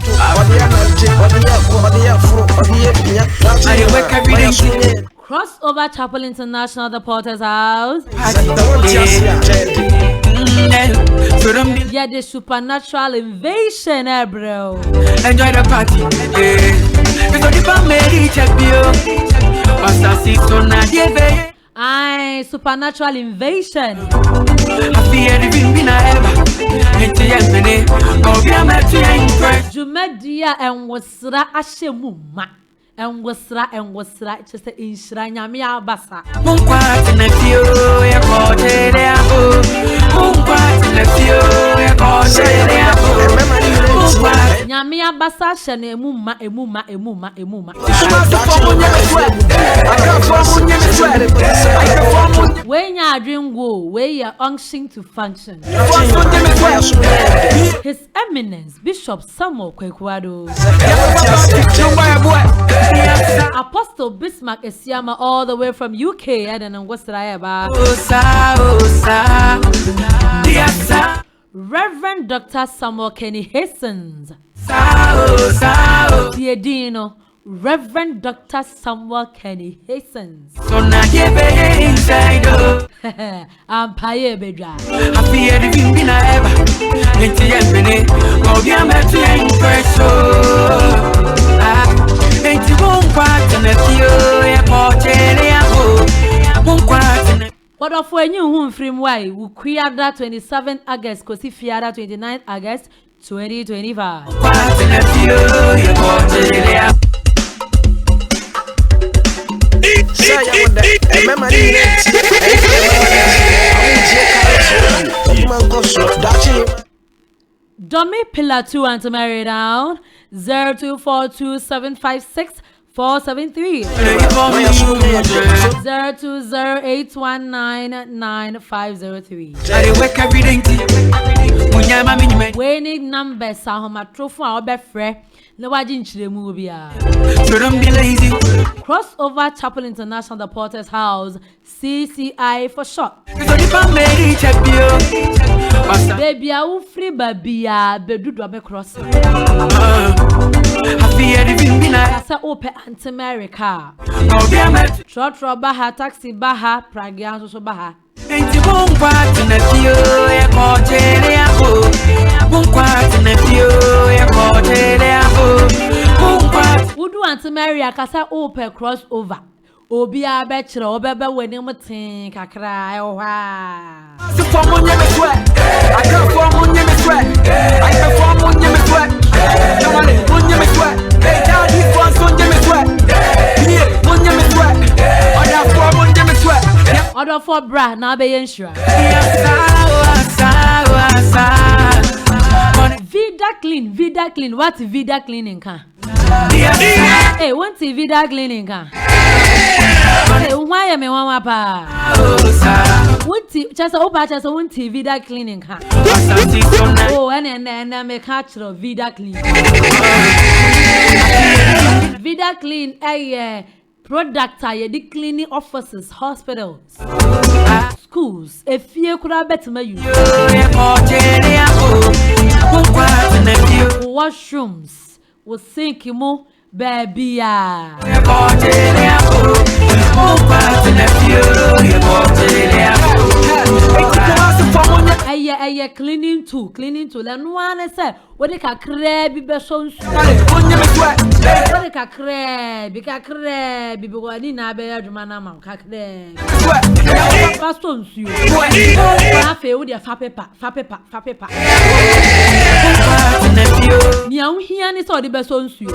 Crossover Chapel International, the Porter's House. Yeah, the supernatural invasion, bro. Enjoy the party. Aye, supernatural invasion. Jumedia and wasra ashemuma. And wasra just in Shranyamia Bassa. Nyamia Bassa shane emuma. When ya dream go, where ya unction to function. His Eminence Bishop Samuel Kwekwado. Apostle Bismarck Esiama all the way from UK. I don't know what's the Reverend Dr. Samuel Kenny Hastings. Diedino, Reverend Dr. Samuel Kenny Hastings. I'm Paye Bedra. What of when you home from why we create 27 August, Kosi Fiada 29 August 2025. Dummy Pillar 2 and to marry down 0242756473 0208199503. Winning numbers Sahoma Trophy or Befre. No wajin chiremu bia. Crossover Chapel International, the Porter's House, CCI for short. Baby, I will free babia, bedu be cross. I said open anti-America. Trot baha, taxi baha, pragian so baha. Udu anti-America kasa open crossover. Obi a bachelor, obebe wedding mutin kakra oha. I can't form on your sweat. I can form on your sweat. No one on your sweat. Hey, daddy, once on your sweat. Yeah, on your sweat. Other form on your sweat. Other for bra, now be insure. Vida clean. What Vida cleaning can? Hey, what's Vida cleaning can? Hey, why am I one pa? What just open just one Vida cleaning can? Oh, and make catch Vida clean. Vida clean, product the cleaning offices, hospitals. schools efie kura betima use washrooms wo sink mo baby Aye cleaning tool la no ane say we dey kakra bi be so nsu we dey kakra bi go ani na be adwuma na ma kakra pa so nsu na fe we dey fa paper ni an hia ni so dey be so nsu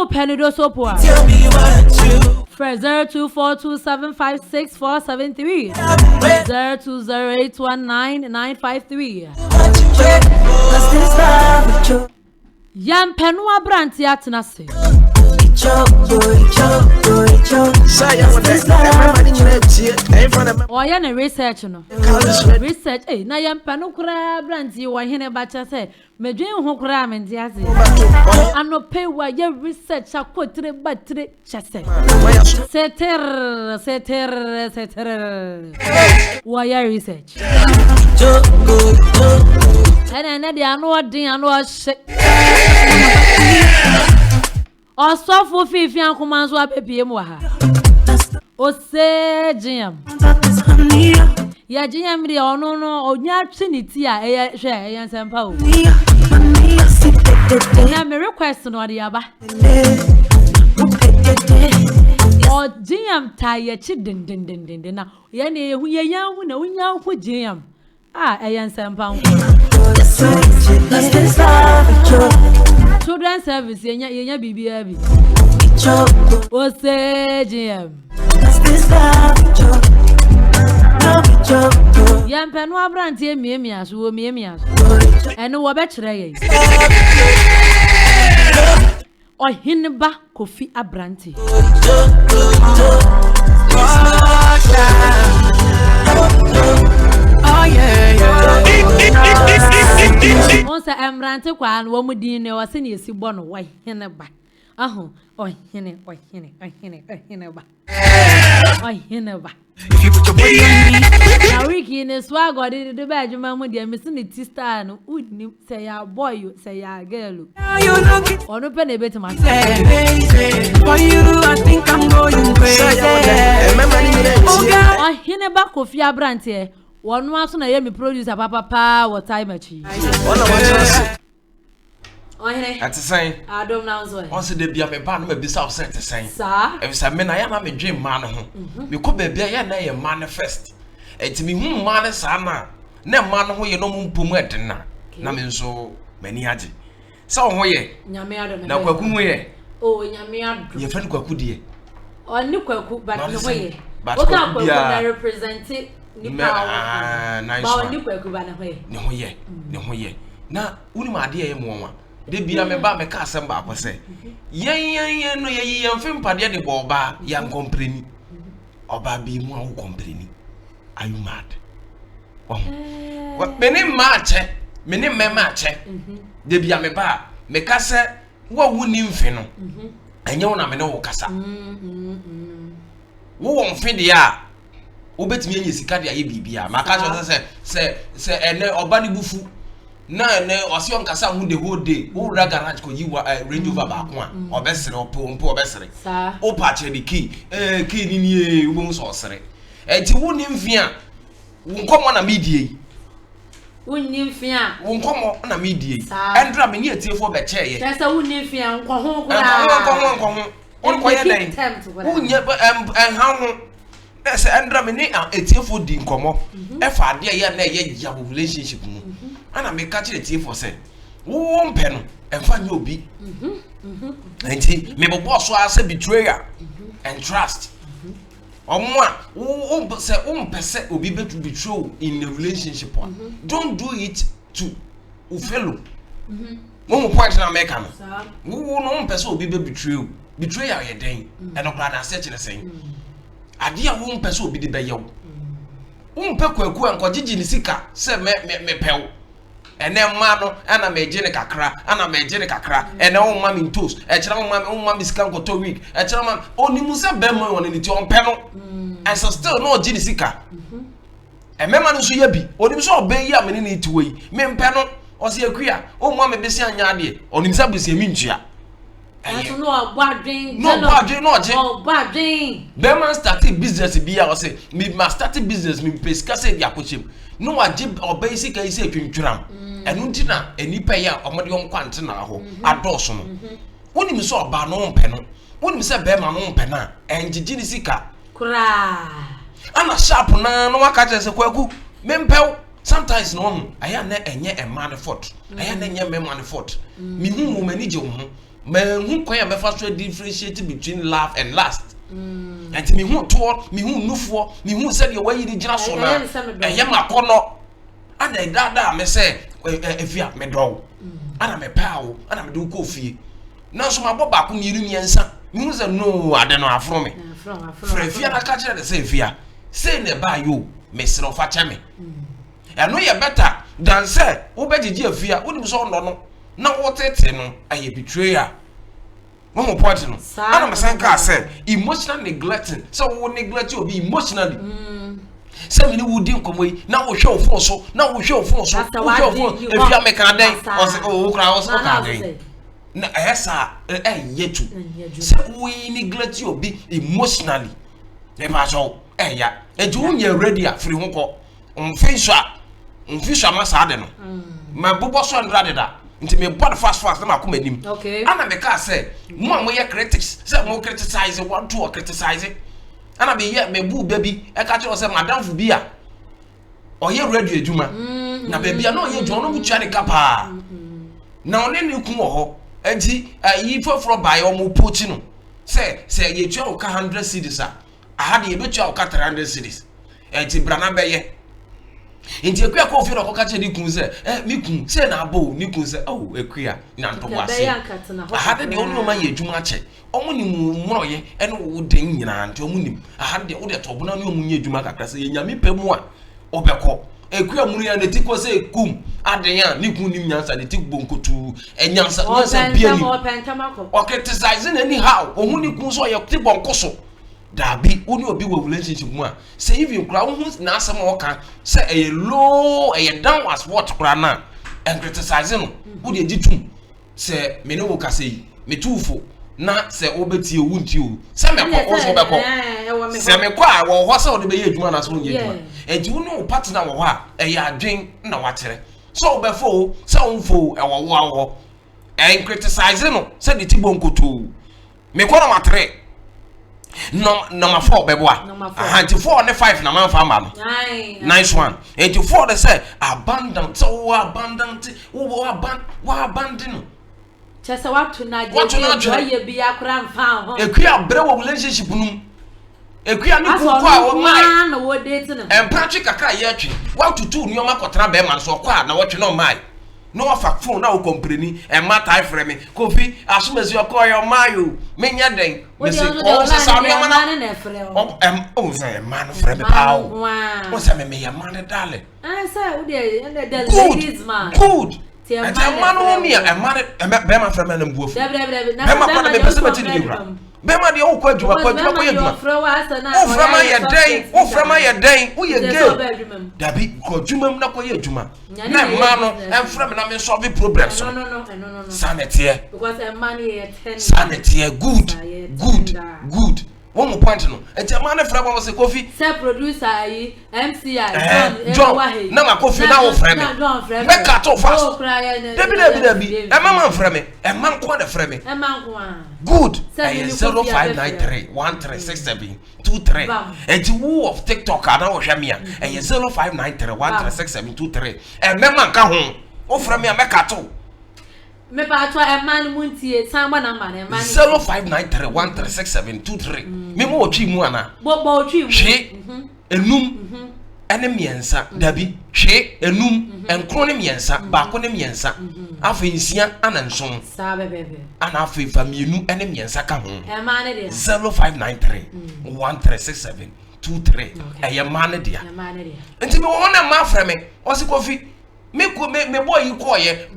Penido Sopua. Tell me what you. Fresh 0242756473. 020819953953. Yam Penua Branti Atnase. Oh, yeah, research no. Research, eh? Na yam panu kura branti wa hine bacha say. Me dwen ho kura me ndiase. Ano pay wa ye research akotre batre chase. Seter. Wa ye research. Ene de anu odin anu ohye. Osofo fifi ankoman so apepie mu ha. Ose jiam. Ya jiam de ono no onya trinity a eye hwe eye nsempa o. Na me request no de aba. O jiam ta ye chi den na ye na ehu ye yan hu na unya hu jiam. Ah eye nsempa nko. Children service yenya bibia bi. Ose GM. Yam penu abrantie miemia so miemia. Eno wo be kire ye. Ohinba Kofi Abrantie. Oh yeah. Once Ambrante kwa no mu din ne wase ne esi bo no wai hene ba. Aho ohene ba. Ohene ba. If you put your body on me. Na wiki ne swag odi de ba adwuma mu de mesi ne T-star no udni say ya boy say ya girl. Onu pe na betima. For you I think I'm going crazy. Ohene ba Kofi Abrantie. One was na ye me producer papa what time achi. Oh here. At the same. Adom now so. Once the bia me ba no be bisa set the same. Sir. If say me na ya na me dream man ho. Me ko be bia ya na ye manifest. Enti me hu man sa na man ho ye no mpom eden na. Na me nso mani age. Sa ho ye. Nyame adom. Na kwaku ho ye. Oh nyame adom. Ye fan kwaku die. Oni kwaku ba no ho ye. O ka kwaku na represent nice one. Ne ho ye. Na uni ma ade ye mo nwa. De bia me ba me ka asem ba akose. Yen no ye yemfem pade de bo ba ya nkompreni. Oba bi mu a wo kompreni. Are you mad? Oh. What me ne ma che. De bia me ba me ka se wo wuni mfe no. Enye wo na me ne wo kasa. Wo mfe de a obetimi enye sika de aye bibia maka so se ene oba ne bufu na ene osion kasa hu the whole day wo ra garage ko yiwa Range Rover ba ko a obesere opompo obesere o patch the key ni wo so sere enti wo ni mfia wo nkomo na media wo ni mfia wo nkomo na media endra me ni etiefo be cheye tesa wo ni mfia nko ho kura nko on ko ye den wo nye enha ho se endra me ni etiefo di nkomo e fa ade ye na ye jabo relationship mu ana me ka kire etiefo se wo mpe no emfa nye obi enti me bobo so ase betrayal and trust omwa wo say umpese obi betu betray in a relationship. Don't do it to fellow. Mo point na make am. Wo no umpese obi be betray. Betray ya den. E no brother say kire sen. Ade a wo umpese obi de be yew. Umpe kwaku ankogigi ni sika se me pew. Ene ma no ana me gene kakra ene wo ma mi toast e kira wo ma mi sika nkoto week e kira ma onimu se be ma won ni ti on pe no and so still no gene sika e me ma no so ya bi onimu so obe yi amene ni ti wei me mpe no o se akua wo ma me besi anya ade onimu se besi mi ntua aso no obadwen be man start business bi ya o se me ma start business me pesika se dia pochem no waje obe sika isi atwintwram enu ntina enipa ya omode yon kwante na ho adoso no wonim so oba no mpe no wonim se be ma no mpe na enjiji ni sika kura ana sharp na no waka je se kwaku mempew sometimes no aya na enye e man fault aya na enye me man fault mi hu mo mani je ho me hu kwan ya me fa so differentiate between love and lust and me hu to me hu nufo me hu se de wayi ni gira so na eye makono ana dada me se efia me do ana me pawo ana me do ko fie na so mabo ba ko ni ru miensa me hu se no ade no afro me fra fia na ka kire de se fia se ne ba yo me sro fa chame eno ye better than say wo begigi afia wo dim so no na wo tete no aye betrayer one more point no ana me san ka say emotional neglecting so wo neglect you be emotionally say me ni wo din komoi na wo hwe ofo so wo hwe ofo efia me kan den o say o kra o so ka den na esa yetu say wo neglect you be emotionally e ba so ya eju unye ready afri ho ko mfisha masa de no ma bobo so ndrade da nti me bod fast na makoma nim ana me ka say mo amoye critics say mo criticize want to criticize ana be ye me bu baby e ka che o say madam fu bia oye radio ejuma na baby na oye jo no mu tua de kapa na one ne ku wo ho enti yi foforo bai o mo pochi no say ye tua o ka 100 cedis aha de ye be tua o ka 300 cedis enti brana be ye enti ekua ko fi no ko ka che di kun se mi kun se na abo ni kun se ekua na ntobo ase aha de onu ma ye ejuma che omo ni mu mroye ene wo den nyina nti omo nim aha de wo de tobo na no mu nye ejuma kakra se ye nyame pemu a obekọ ekua mu ya ne tiko se kum aden ya ni kun nim nyansa ne tikbo nkotu enyansa nyansa bia ni o criticize anyhow ohun ni kun so ye tikbo nkoso dabi oni obi wo relationship mu a say even kra wo na asem wo kan say e low e down as what kra na and criticize no wo de gitum say me no wo ka say me tufo na say obeti ewu nti o say me ko wo so be ko say me ko a wo ho say wo de be ye adwuma na so wo ye adwuma enti wo no partner wo ho a e ya adwen na wa kire so be fo say wo fo e wo wo and criticize no say de tibo nkoto me ko na matre number 4 beboa anti 4 ne 5 na man famba no nice one anti 4 they say abandon so abandon wo abandon chese watu na je ye bia kra mfa ho ekua bre wo relationship num ekua ni ku kwa wo mai na wo date no empathy kakra ye atwi watu tu nyoma kotra be man so kwa na wotwe no mai no afa phone na wo compreni e mata ifre me kofi asumezi okoyo mayo menya den me se ko se sa me mana na frɛ o say man frɛ me pawo o say me ya man dale say wo de the ladies man good e man wo me e man be man frɛ me na mbuofu be man me pese beti ni bra be man de o ko adwuma ko yeduma o frɛ ma ye den o ye gay dabi ko adwuma na ko ye adwuma na man no em frɛ me na me solve problems no sanity because a man here 10 sanity good one more point no e te man frɛ mo se Kofi say producer yi MCI John na ma Kofi na wo frɛ me me ka to fast debi e man frɛ me e man ko de frɛ me e man ko good 0593 1367 23 and the woo of TikTok ana wo hwɛ me a e 0593 1367 23 e me man ka ho wo frɛ me a me ka to Me pa to e man muntie samba na man e man 0593136723 me mo otwi mu ana bo otwi mu hwe enum ene miensa dabi hwe enum enkro ne miensa ba ko ne miensa afa nsia ana nson sa bebebe ana afa fa mienu ene miensa ka ho e man de 0593136723 eye man de ya enti me wona ma fra me osi kofi me boy you call ye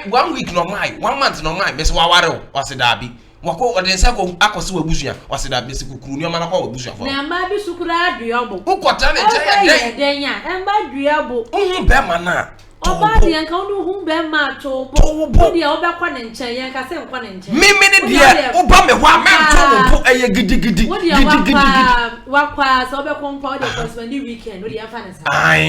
1 week no mai 1 month no mai me se waware o se dabi wako odensa ko akosi wabusua o se dabi se kukuru ni ma na kwa wabusua fo na ma bi sukura aduobo ukota ne je den ya emba duobo uhu be ma na oba de yanka onu hu be ma to bo de obekwa ne nchen yanka se nkwa ne nchen mimi ne de oba me hwa me to bo eye gidigidi wakwa so obekwa mpa de spend weekend no de yafa ne sa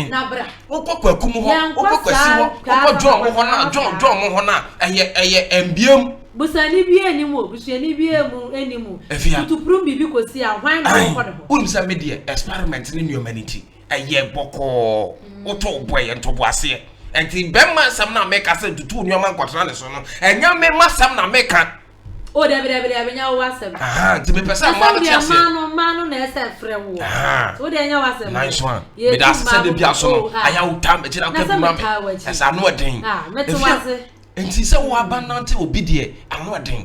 na bra okokwa kumu ho okokwa si ho okojọ mo ho na jo mo ho na eye embiem busani bi enimu busani bi enimu tutuprum bibi kosi a hwan na ko de ho unsa me de experiment ni humanity eye boko oto boy entobo ase enti bemma sam na make ase tutu nyoma nkwatra ne so no enya me masam na make o de nya wasam ti me pesa ma no tiase manu na ese frɛ wo o de nya wasam nice one me da se de bia so no aya utam e kira kwa ma esa no den meti wase enti se wo abanante obi de ano den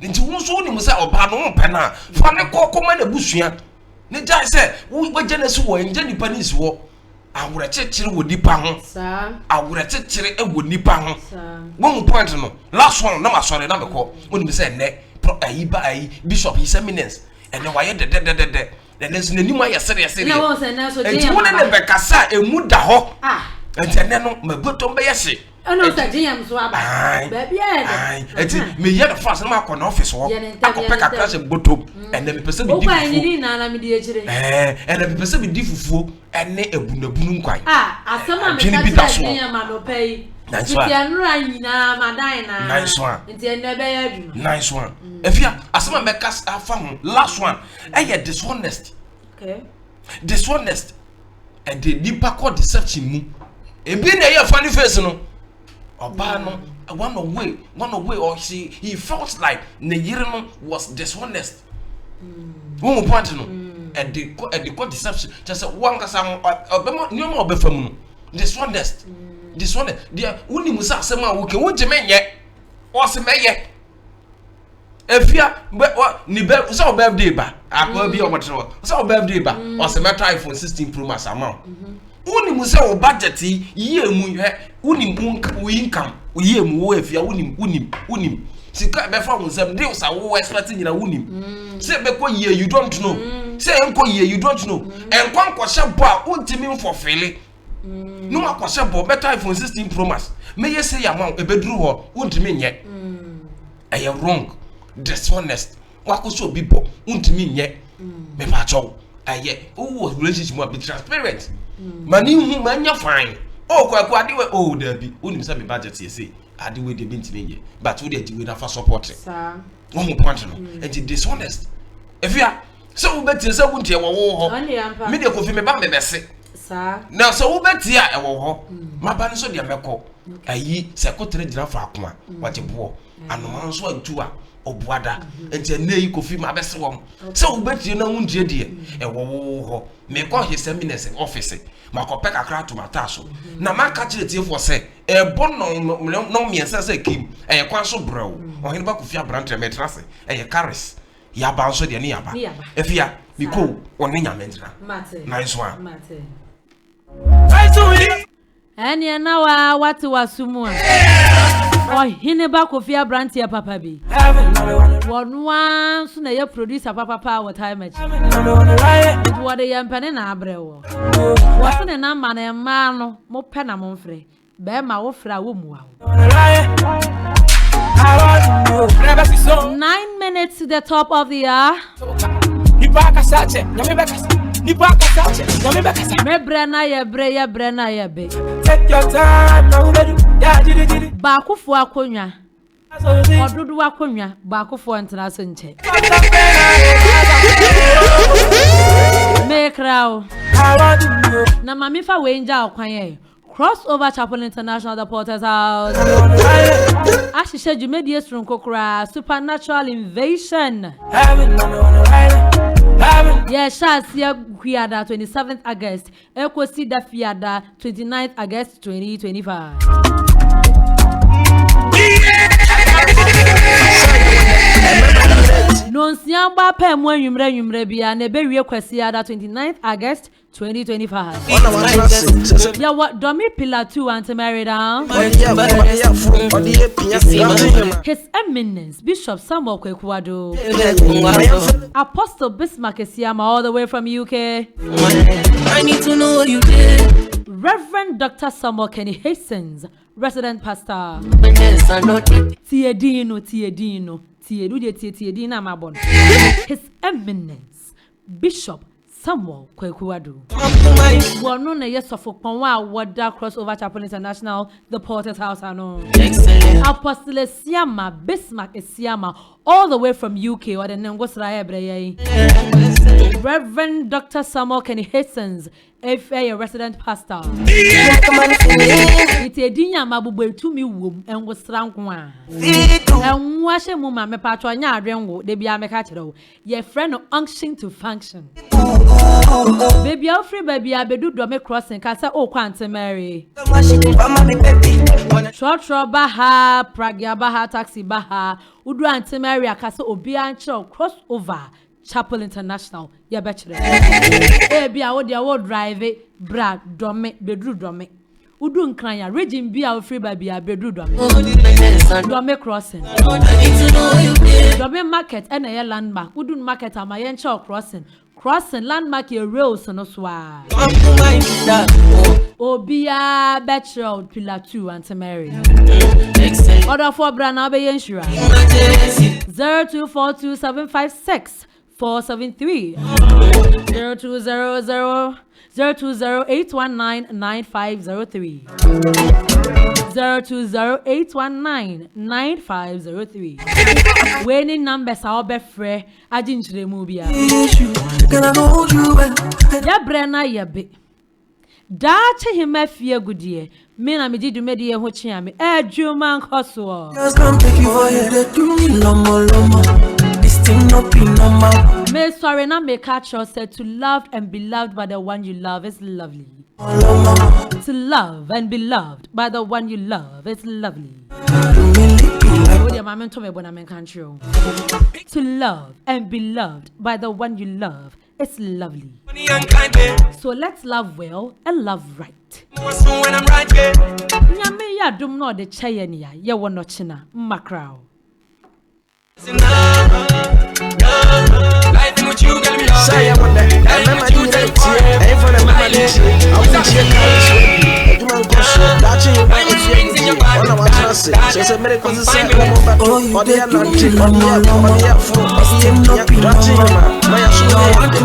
enti wo so ni mu se oba no mpe na fa ne kokoma na busua ne jai se wo gene so wo nje nipa ni si wo awure chechire wo nipa ho sa awure chechire e wo nipa ho one point no last one na masore na meko oni se ne ayi ba ayi bishop his eminence ene wa ye de ne so nani mu aye serious na won se na so je enti wona ne bekasa emu da ho enti ne no mabotom be yese ono sa je yam so aba ba bia enti me ye the first na akọ na office ho akọpe kakra se botom ene me pese bi di fufu o ni na na me di ejire ene me pese bi di fufu ene ebunabunu nkwan asema me ka je yam ma no pay nice one nra nyina madan na nice one enti ene be ya du nice one efia asema me ka afa ho last one eye dishonest dishonest and the deeper called deception mu ebi na ye funny face no oba no one away or he felt like Nigerian was dishonest. One point no, and the called deception. Just one kasam obema nyoma obefamu no dishonest. Dia uni musa asema woke wonje menye o se meye efia ni be so birthday ba akwa bi o motre so birthday ba o se meta iPhone 16 Pro Max amount uni muse o budget yiye mu he uni mu income yiye mu wo efia uni sika be fa wonsam de usa wo expect nyina uni se be ko yiye you don't know se enko yiye you don't know enko nkoshe bo a untimi mfofele no akoshe bo better iPhone 16 Pro Max me ye say ya ma ebeduru ho untimi nye eye wrong dishonest wakoso bibo untimi nye me ba chow eye wo relationship mo be transparent mani hu manya fine kwa adiwe dabi unim say me budget say adiwe de bintimi nye but we dey we na for support sa one point no and dishonest if you so we betie say wuntie wo ho me de kofi me ba me bese sa na so we betie e wo ho maba no so de mekọ ayi se kotere gina fa akoma waje bo anoma nso antu a obuada enti na yi kofi ma bese wo so we betie na wuntie de e wo ho me ko his eminence office makope kakra to mataso na maka kire tie for say e bon no miensa say kim e kwa so brew ohene ba kofi abrante metrase e caris ya ba nso de ne ya ba efia biko woni nyamentra nice one mate eni na wa wati wasumu ohene ba kofi abrante ya papa bi wonu anso na ye producer papa wa time achi wo de yampane na abrewo wo se ne na ma na ma no mo pe na mo mfre be ma wo fra wo mu wa 9 minutes to the top of the hour. Mebre na ye be. Take your time, now Bakufu akonya. Odudu akonya, bakufu antena so nche. Me krao. Na mami fa wenja okwan ye. Crossover Chapel International, the Porter's House. Ashisha Jumedius from Kokra, Supernatural Invasion. Yeah, Shasia Fiada, 27th August. Eko Sida Fiada, 29th August 2025. Nonsiamba Pem when Yumre Bia, Neberia Quesiada, 29th August 2025. Yeah, what Domi Pillar 2 and married down. His Eminence Bishop Samuel Kwekwado, Apostle Bismarck Esiama, all the way from UK. I need to know what you did. Reverend Dr. Samuel Kenny Hastings, resident pastor. Tiedino, Mabon. His Eminence Bishop Samuel Kwekwado. Well, no, yes, of Wada Crossover Chapel International, the Porter's House, I know. Apostle Siama, Bismarck Siama, all the way from UK, or the Nangosra Ebreye. Reverend Dr. Samuel Kenny Hastings, a resident pastor. It's a dinya mabubu to me womb and was strong one. And wash a mumma, me patronya, rengo, de be a mecatero. Ye friend of unction to function. Baby, I'll free baby, I be do me crossing, Casa O Quanta Mary. Short Baha, Pragia Baha, Taxi Baha, Udu Ante Mary, Casa Obiancho, crossover. Chapel International, ya bachelor. Baby, I would drive it, Brad, Dome, bedroom Dome. Udun Kranya, Regin be our free baby, a bedroom Dome. Dome crossing. Dome market, and a landmark. Udun market, a my chalk crossing. Crossing landmark, your rails and oswa. Obia bachelor, Pillar 2 and Mary. Order for Brana Bay Insurance 0242756473 0208199503 0208199503 winning numbers are be free ajinchire mu bia ya brena ya be da che hima fie gudie me na me di dumedi e ho chia me adwuma nkoso Just come take you for your day, do me lomo. This thing no be normal. Me sorry na me catch us said to love and be loved by the one you love is lovely. To love and be loved by the one you love is lovely. To love and be loved by the one you love is lovely. So let's love well and love right. Nyame ya dum no de chaye ni ya ye wo no china makrao. Life in with you, girl, me love. Say I want that. I remember you that tear. I ain't for the mama lips. I want you to do my gosh. That's you. I want you. All I want to say. So it's a miracle. It's a miracle. Oh, they are not. Oh, they are for. That's you, man. My shoe. I want to.